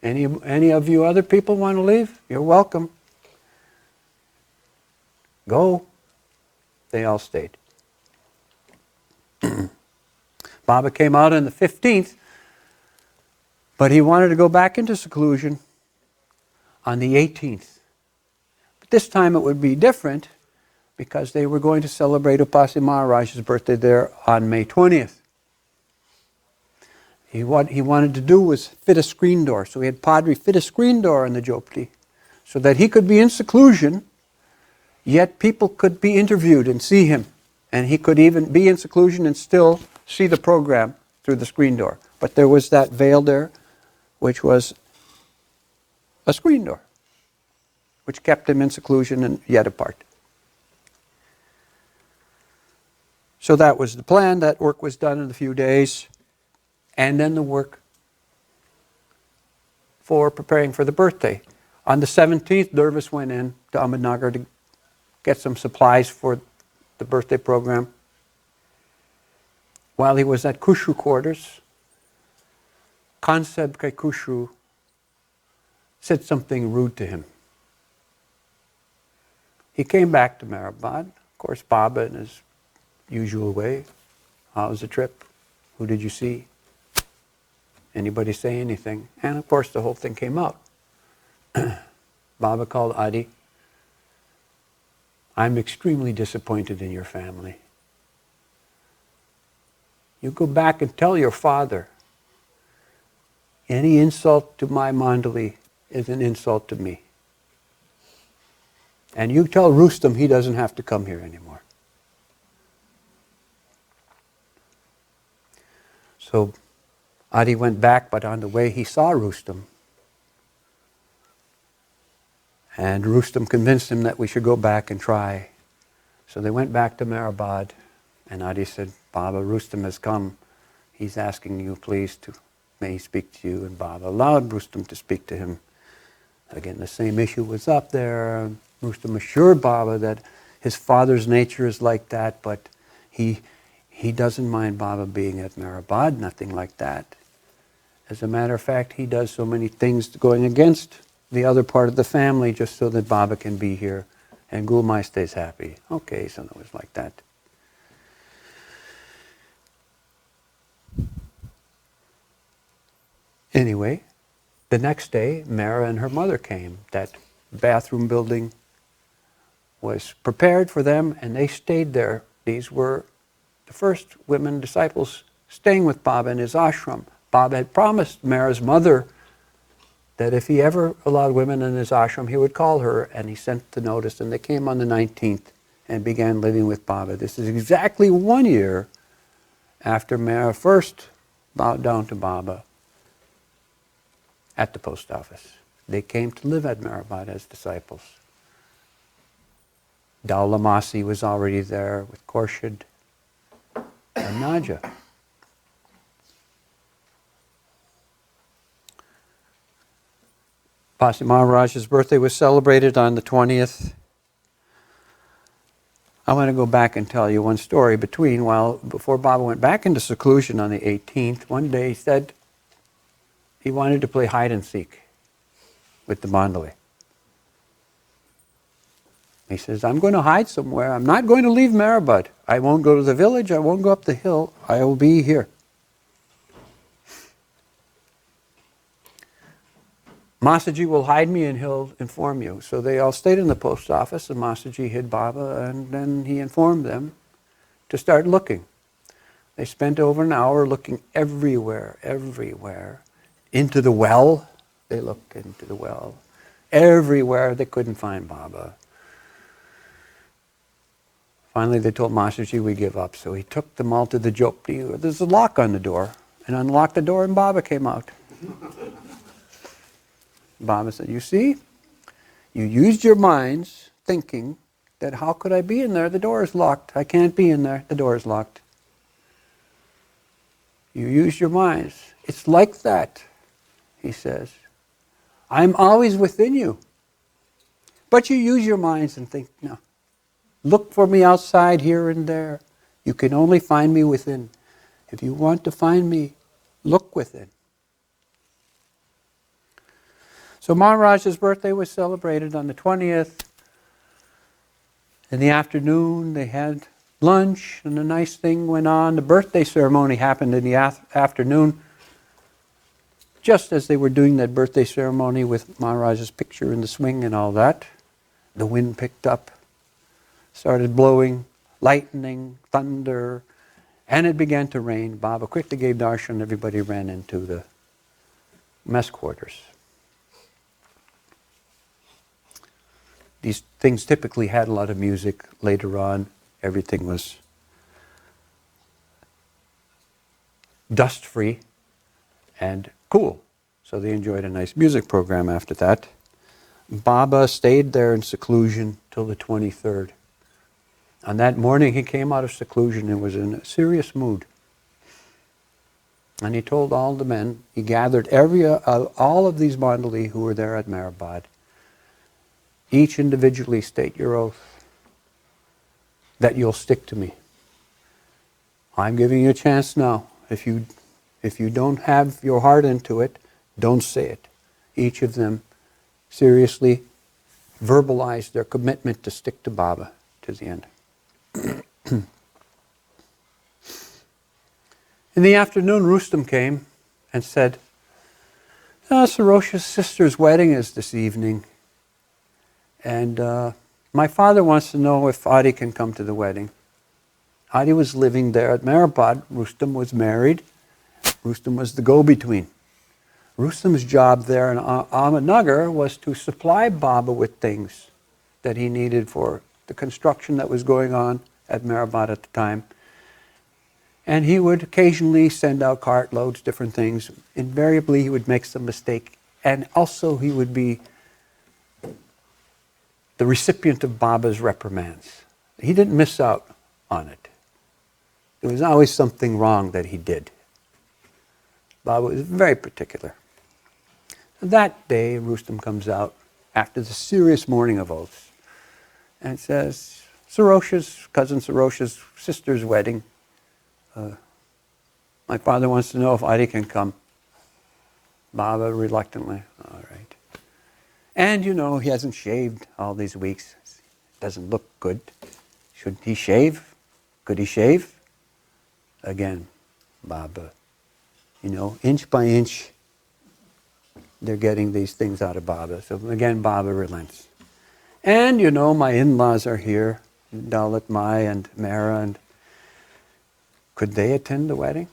Any of you other people want to leave? You're welcome. Go. They all stayed. Baba came out on the 15th, but he wanted to go back into seclusion on the 18th. But this time it would be different because they were going to celebrate Upasi Maharaj's birthday there on May 20th. What he wanted to do was fit a screen door. So he had Padri fit a screen door in the Jopti so that he could be in seclusion, yet people could be interviewed and see him. And he could even be in seclusion and still see the program through the screen door. But there was that veil there, which was a screen door, which kept him in seclusion and yet apart. So that was the plan. That work was done in a few days. And then the work for preparing for the birthday. On the 17th, Dervis went in to Ahmednagar to get some supplies for the birthday program. While he was at Kushu quarters, Kanseb Kai Kushu said something rude to him. He came back to Meherabad. Of course, Baba in his usual way. How was the trip? Who did you see? Anybody say anything? And of course the whole thing came out. Baba called Adi. I'm extremely disappointed in your family. You go back and tell your father, any insult to my mandali is an insult to me. And you tell Rustam he doesn't have to come here anymore. So Adi went back, but on the way he saw Rustam. And Rustam convinced him that we should go back and try. So they went back to Meherabad, and Adi said, Baba, Rustam has come. He's asking you, please, may he speak to you. And Baba allowed Rustam to speak to him. Again, the same issue was up there. Rustam assured Baba that his father's nature is like that, but he doesn't mind Baba being at Meherabad, nothing like that. As a matter of fact, he does so many things going against the other part of the family just so that Baba can be here and Gulmai stays happy. Okay, so it was like that. Anyway, the next day, Mehra and her mother came. That bathroom building was prepared for them and they stayed there. These were the first women disciples staying with Baba in his ashram. Baba had promised Mehra's mother that if he ever allowed women in his ashram, he would call her, and he sent the notice, and they came on the 19th and began living with Baba. This is exactly 1 year after Mehra first bowed down to Baba at the post office. They came to live at Meherabad as disciples. Daula Masi was already there with Khorshid and Naja. Pasi Maharaj's birthday was celebrated on the 20th. I want to go back and tell you one story before Babu went back into seclusion on the 18th. One day he said he wanted to play hide and seek with the Mandali. He says, I'm going to hide somewhere. I'm not going to leave Meherabad. I won't go to the village. I won't go up the hill. I will be here. Masaji will hide me and he'll inform you. So they all stayed in the post office and Masaji hid Baba and then he informed them to start looking. They spent over an hour looking everywhere. Into the well. They looked into the well. Everywhere they couldn't find Baba. Finally they told Masaji, we give up. So he took them all to the Jopti. There's a lock on the door. And unlocked the door and Baba came out. Baba said, you see, you used your minds thinking that how could I be in there? The door is locked. I can't be in there. The door is locked. You used your minds. It's like that, he says. I'm always within you. But you use your minds and think, no. Look for me outside here and there. You can only find me within. If you want to find me, look within. So Maharaj's birthday was celebrated on the 20th. In the afternoon, they had lunch, and a nice thing went on. The birthday ceremony happened in the afternoon, just as they were doing that birthday ceremony with Maharaj's picture in the swing and all that. The wind picked up, started blowing, lightning, thunder, and it began to rain. Baba quickly gave darshan, everybody ran into the mess quarters. These things typically had a lot of music. Later on, everything was dust-free and cool. So they enjoyed a nice music program after that. Baba stayed there in seclusion till the 23rd. On that morning, he came out of seclusion and was in a serious mood. And he told all the men, he gathered all of these Mandali who were there at Meherabad. Each individually state your oath that you'll stick to me. I'm giving you a chance now. If you don't have your heart into it, don't say it. Each of them seriously verbalized their commitment to stick to Baba to the end. In the afternoon, Rustam came and said, Soroush's sister's wedding is this evening. And my father wants to know if Adi can come to the wedding. Adi was living there at Meherabad. Rustam was married. Rustam was the go-between. Rustam's job there in Ahmednagar was to supply Baba with things that he needed for the construction that was going on at Meherabad at the time. And he would occasionally send out cartloads, different things. Invariably, he would make some mistake. And also, he would be the recipient of Baba's reprimands. He didn't miss out on it. There was always something wrong that he did. Baba was very particular. That day, Rustam comes out after the serious morning of oaths and says, cousin Soroush's sister's wedding. My father wants to know if Adi can come. Baba reluctantly, all right. And he hasn't shaved all these weeks. Doesn't look good. Should he shave? Could he shave? Again, Baba. Inch by inch, they're getting these things out of Baba. So again, Baba relents. And my in-laws are here, Dalit Mai and Mehra, and could they attend the wedding?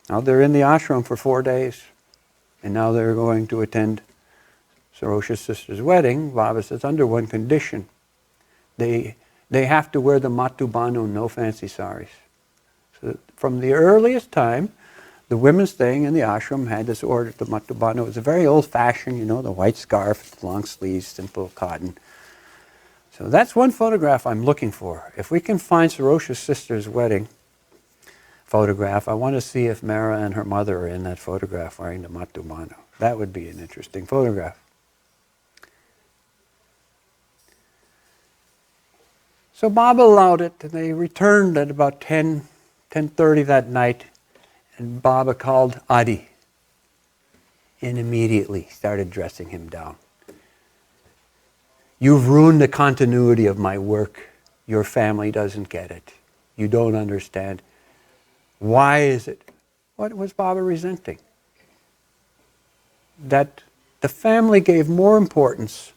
Now they're in the ashram for 4 days, and now they're going to attend Soroush's sister's wedding. Baba says, under one condition. They have to wear the matubanu, no fancy saris. So from the earliest time, the women staying in the ashram had this order, the matubanu. It was a very old-fashioned, the white scarf, long sleeves, simple cotton. So that's one photograph I'm looking for. If we can find Soroush's sister's wedding photograph, I want to see if Mehra and her mother are in that photograph wearing the matubanu. That would be an interesting photograph. So Baba allowed it, and they returned at about 10:30 that night, and Baba called Adi and immediately started dressing him down. You've ruined the continuity of my work. Your family doesn't get it. You don't understand. Why is it? What was Baba resenting? That the family gave more importance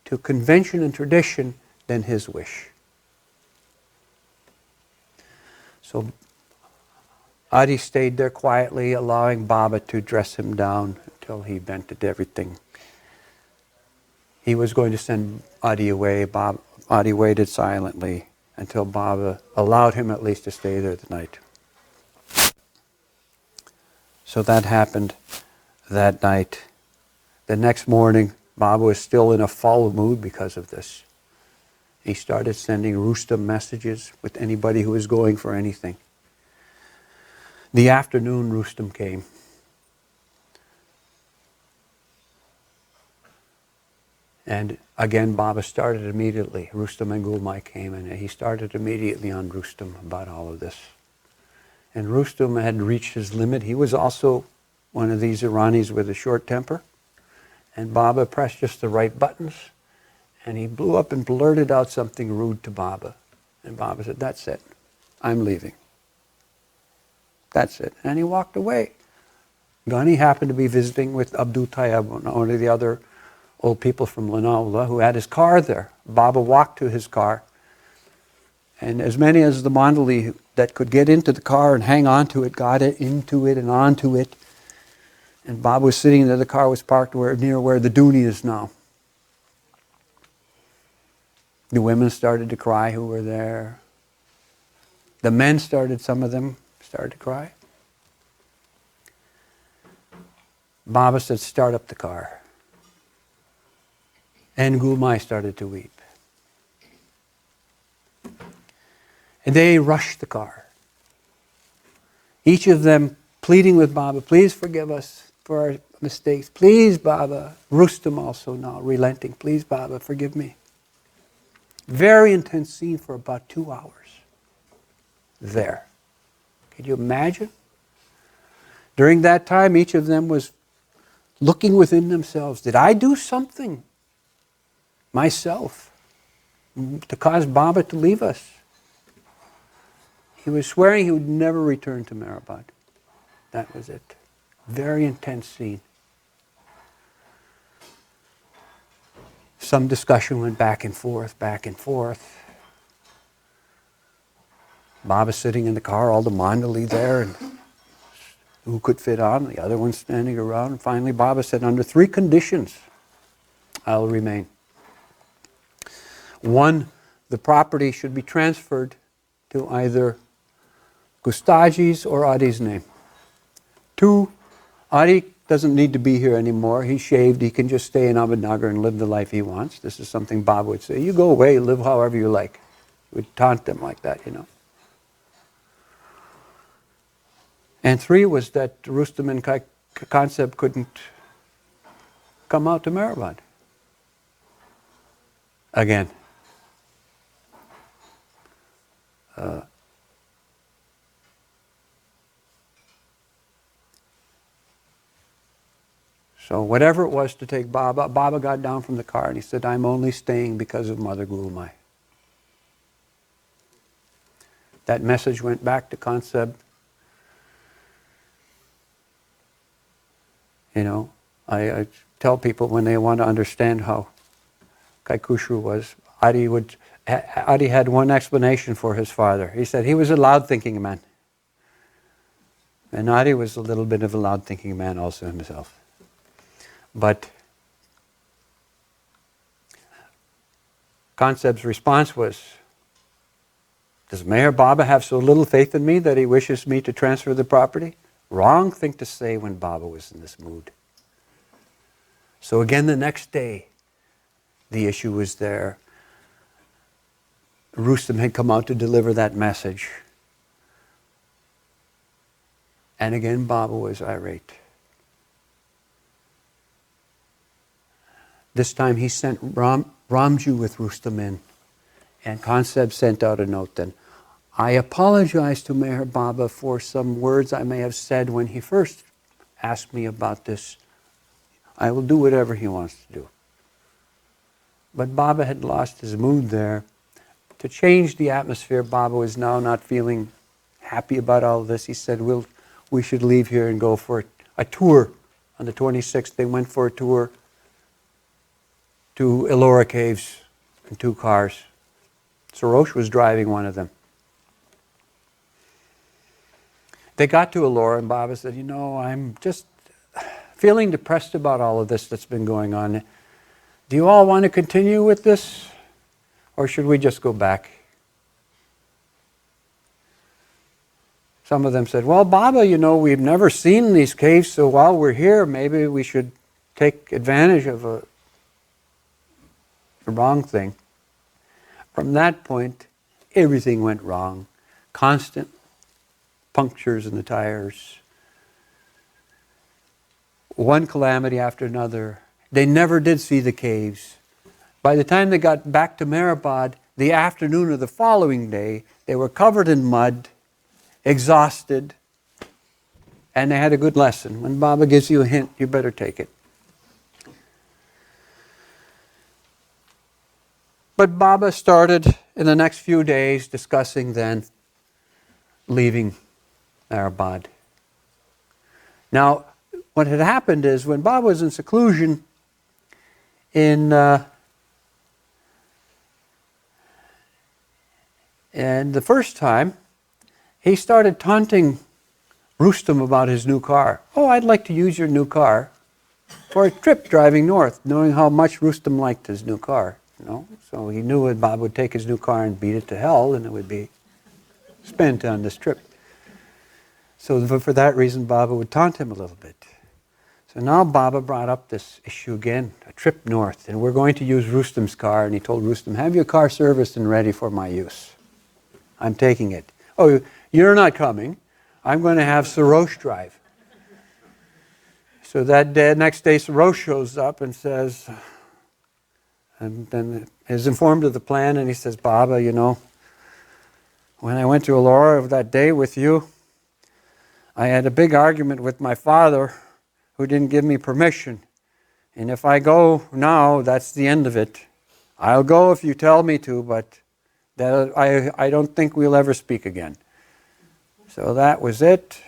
to convention and tradition than his wish. So Adi stayed there quietly, allowing Baba to dress him down until he vented everything. He was going to send Adi away. Adi waited silently until Baba allowed him at least to stay there the night. So that happened that night. The next morning, Baba was still in a foul mood because of this. He started sending Rustam messages with anybody who was going for anything. The afternoon, Rustam came. And again, Baba started immediately. Rustam and Gulmai came, and he started immediately on Rustam about all of this. And Rustam had reached his limit. He was also one of these Iranis with a short temper. And Baba pressed just the right buttons, and he blew up and blurted out something rude to Baba. And Baba said, "That's it. I'm leaving. That's it." And he walked away. Ghani happened to be visiting with Abdul Tayyab, one of the other old people from Lonavala, who had his car there. Baba walked to his car, and as many as the Mandali that could get into the car and hang on to it, got it into it and onto it. And Baba was sitting there, the car was parked near where the Dooney is now. The women started to cry who were there. The men some of them started to cry. Baba said, "Start up the car." And Gulmai started to weep. And they rushed the car. Each of them pleading with Baba, "Please forgive us for our mistakes. Please, Baba." Rustam also now relenting. "Please, Baba, forgive me." Very intense scene for about 2 hours. There. Can you imagine? During that time, each of them was looking within themselves. Did I do something myself to cause Baba to leave us? He was swearing he would never return to Meherabad. That was it. Very intense scene. Some discussion went back and forth, back and forth. Baba sitting in the car, all the Mandali there, and who could fit on, the other one standing around. And finally, Baba said, "Under 3 conditions, I'll remain. 1, the property should be transferred to either Gustaji's or Adi's name. 2, Adi doesn't need to be here anymore. He's shaved. He can just stay in Ahmednagar and live the life he wants." This is something Baba would say. "You go away, live however you like." He would taunt them like that, you know. And 3 was that Rustam and Kansab couldn't come out to Meherabad. Again. So whatever it was to take Baba, Baba got down from the car and he said, "I'm only staying because of Mother Gulmai." That message went back to Kansab. You know, I tell people when they want to understand how Kaikushu was, Adi had one explanation for his father. He said he was a loud-thinking man. And Adi was a little bit of a loud-thinking man also himself. But Kansab's response was, "Does Meher Baba have so little faith in me that he wishes me to transfer the property?" Wrong thing to say when Baba was in this mood. So again, the next day, the issue was there. Rustam had come out to deliver that message. And again, Baba was irate. This time he sent Ramju with Rustam in. And Conseb sent out a note then. I apologize to Meher Baba for some words I may have said when he first asked me about this. I will do whatever he wants to do. But Baba had lost his mood there. To change the atmosphere, Baba was now not feeling happy about all of this. He said, we should leave here and go for a tour. On the 26th, they went for a tour to Ellora Caves in 2 cars. Soroush was driving one of them. They got to Ellora and Baba said, I'm just feeling depressed about all of this that's been going on. Do you all want to continue with this? Or should we just go back? Some of them said, well, Baba, we've never seen these caves, so while we're here, maybe we should take advantage of the wrong thing. From that point, everything went wrong. Constant punctures in the tires. One calamity after another. They never did see the caves. By the time they got back to Meherabad, the afternoon of the following day, they were covered in mud, exhausted, and they had a good lesson. When Baba gives you a hint, you better take it. But Baba started in the next few days discussing then leaving Meherabad. Now, what had happened is when Baba was in seclusion and the first time, he started taunting Rustam about his new car. Oh, I'd like to use your new car for a trip driving north, knowing how much Rustam liked his new car. So he knew that Baba would take his new car and beat it to hell, and it would be spent on this trip. So for that reason, Baba would taunt him a little bit. So now Baba brought up this issue again, a trip north, and we're going to use Rustam's car. And he told Rustam, have your car serviced and ready for my use. I'm taking it. Oh, you're not coming. I'm going to have Soroush drive. So that day, next day, Soroush shows up and says, and then is informed of the plan, and he says, Baba, when I went to Ellora that day with you, I had a big argument with my father who didn't give me permission. And if I go now, that's the end of it. I'll go if you tell me to, but I don't think we'll ever speak again. So that was it.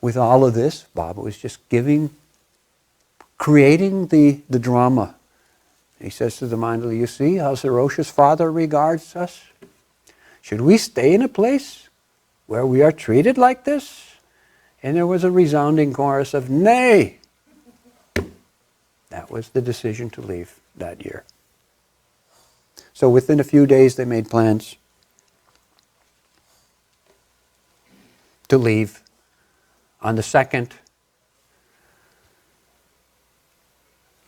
With all of this, Baba was just creating the drama. He says to the Mandala, you see how Soroush's father regards us? Should we stay in a place where we are treated like this? And there was a resounding chorus of nay. That was the decision to leave that year. So within a few days they made plans to leave. On the 2nd,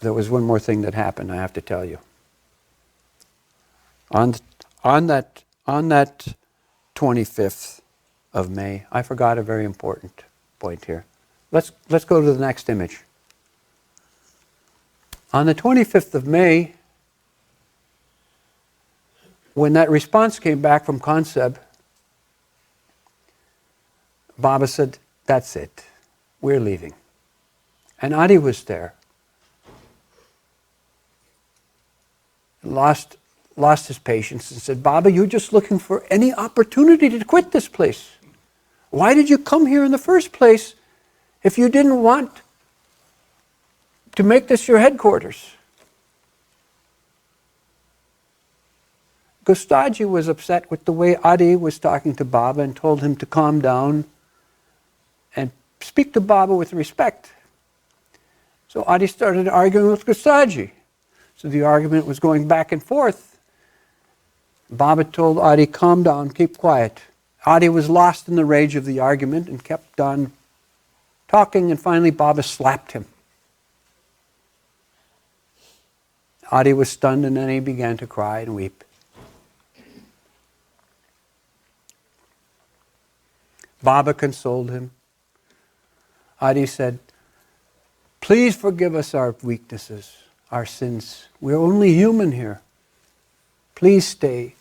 there was one more thing that happened, I have to tell you. On that 25th of May, I forgot a very important point here. Let's go to the next image. On the 25th of May, when that response came back from Conseb, Baba said, that's it. We're leaving. And Adi was there. Lost his patience and said, Baba, you're just looking for any opportunity to quit this place. Why did you come here in the first place if you didn't want to make this your headquarters? Gustaji was upset with the way Adi was talking to Baba and told him to calm down and speak to Baba with respect. So Adi started arguing with Gustaji. So the argument was going back and forth. Baba told Adi, calm down, keep quiet. Adi was lost in the rage of the argument and kept on talking, and finally Baba slapped him. Adi was stunned, and then he began to cry and weep. Baba consoled him. Adi said, Please forgive us our weaknesses, our sins. We're only human here. Please stay.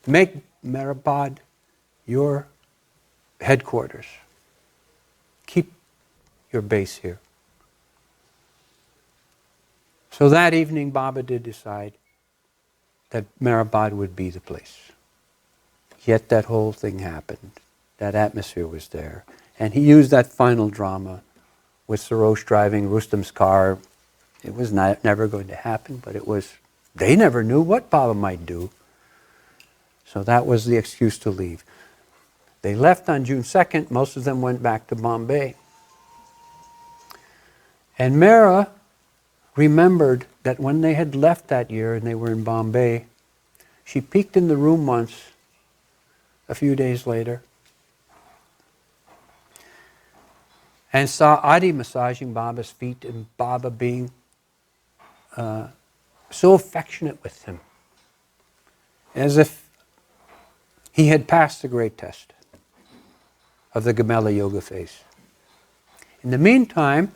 Make Meherabad your headquarters. Keep your base here. So that evening, Baba did decide that Meherabad would be the place. Yet that whole thing happened. That atmosphere was there. And he used that final drama with Soroush driving Rustam's car. It was never going to happen, but it was, they never knew what Baba might do. So that was the excuse to leave. They left on June 2nd. Most of them went back to Bombay. And Mehra remembered that when they had left that year and they were in Bombay, she peeked in the room once, a few days later, and saw Adi massaging Baba's feet and Baba being so affectionate with him, as if he had passed the great test of the Gamila Yoga phase. In the meantime,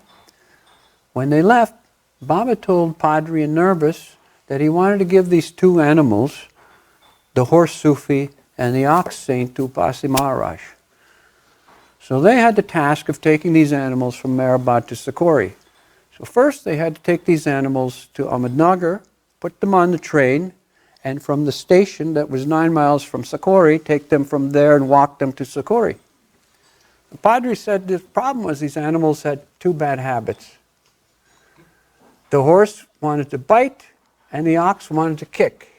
when they left, Baba told Padri and Nervous that he wanted to give these two animals, the horse Sufi and the ox saint, to Pasi Maharaj. So they had the task of taking these animals from Meherabad to Sakori. So first they had to take these animals to Ahmednagar, put them on the train, and from the station that was 9 miles from Sakori, take them from there and walk them to Sakori. The Padri said the problem was these animals had two bad habits. The horse wanted to bite, and the ox wanted to kick.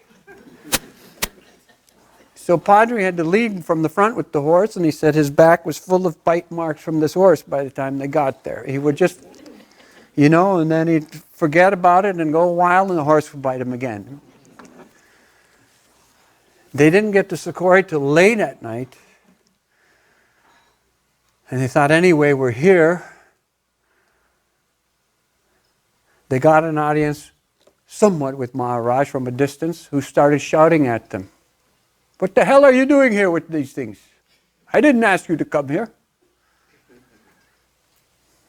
So Padri had to lead from the front with the horse, and he said his back was full of bite marks from this horse by the time they got there. He would just, and then he'd forget about it and go a while, and the horse would bite him again. They didn't get to Sakori till late at night, and they thought, anyway, we're here. They got an audience somewhat with Maharaj from a distance, who started shouting at them. What the hell are you doing here with these things? I didn't ask you to come here.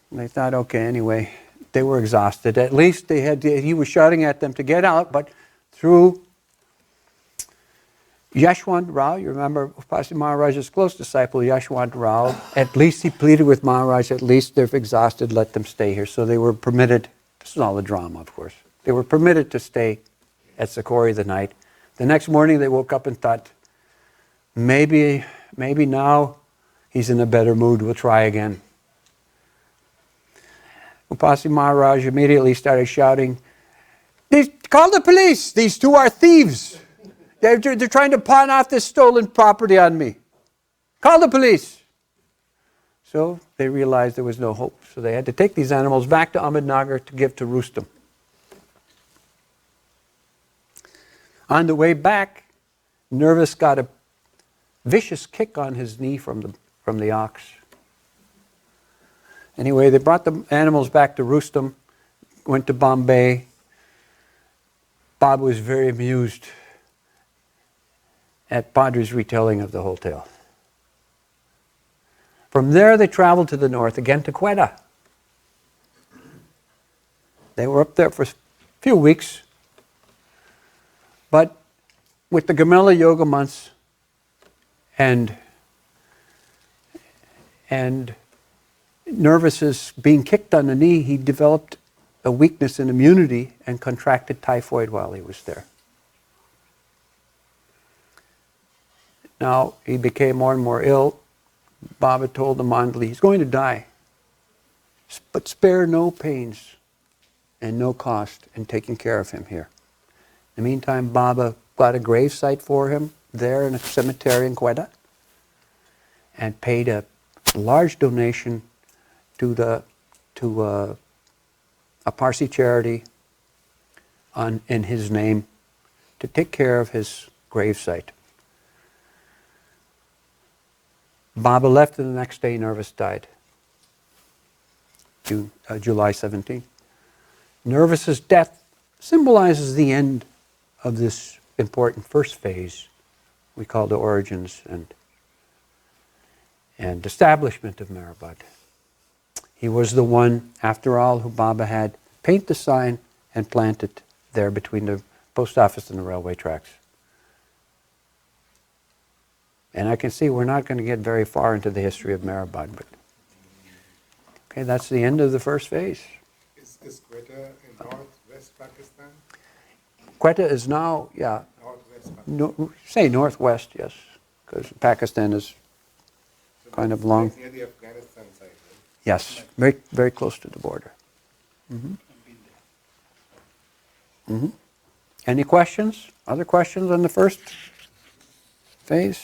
And they thought, okay, anyway, they were exhausted. At least he was shouting at them to get out, but through Yashwant Rao, you remember Pasi Maharaj's close disciple, Yashwant Rao, at least he pleaded with Maharaj, at least they're exhausted, let them stay here. So they were permitted, this is all a drama, of course, they were permitted to stay at Sakori the night. The next morning they woke up and thought, maybe now he's in a better mood, we'll try again. Pasi Maharaj immediately started shouting, call the police, these two are thieves. They're trying to pawn off this stolen property on me. Call the police. So they realized there was no hope. So they had to take these animals back to Ahmednagar to give to Rustam. On the way back, Nervous got a vicious kick on his knee from the ox. Anyway, they brought the animals back to Rustam, went to Bombay. Babu was very amused at Padri's retelling of the whole tale. From there, they traveled to the north, again to Quetta. They were up there for a few weeks, but with the Gamila Yoga months and Nervous's being kicked on the knee, he developed a weakness in immunity and contracted typhoid while he was there. Now, he became more and more ill. Baba told the Mandali, he's going to die, but spare no pains and no cost in taking care of him here. In the meantime, Baba got a grave site for him there in a cemetery in Quetta and paid a large donation to a Parsi charity in his name to take care of his grave site. Baba left, and the next day Nervous died, July 17th. Nervous's death symbolizes the end of this important first phase we call the origins, and establishment of Meherabad. He was the one, after all, who Baba had paint the sign and plant it there between the post office and the railway tracks. And I can see we're not going to get very far into the history of Meherabad, but okay, that's the end of the first phase. Is Quetta in northwest Pakistan? Quetta is now, yeah, Northwest Pakistan. say northwest, yes, because Pakistan is So kind of that's long. right near the Afghanistan side, right? Yes, very, very close to the border. Any questions? Other questions on the first phase?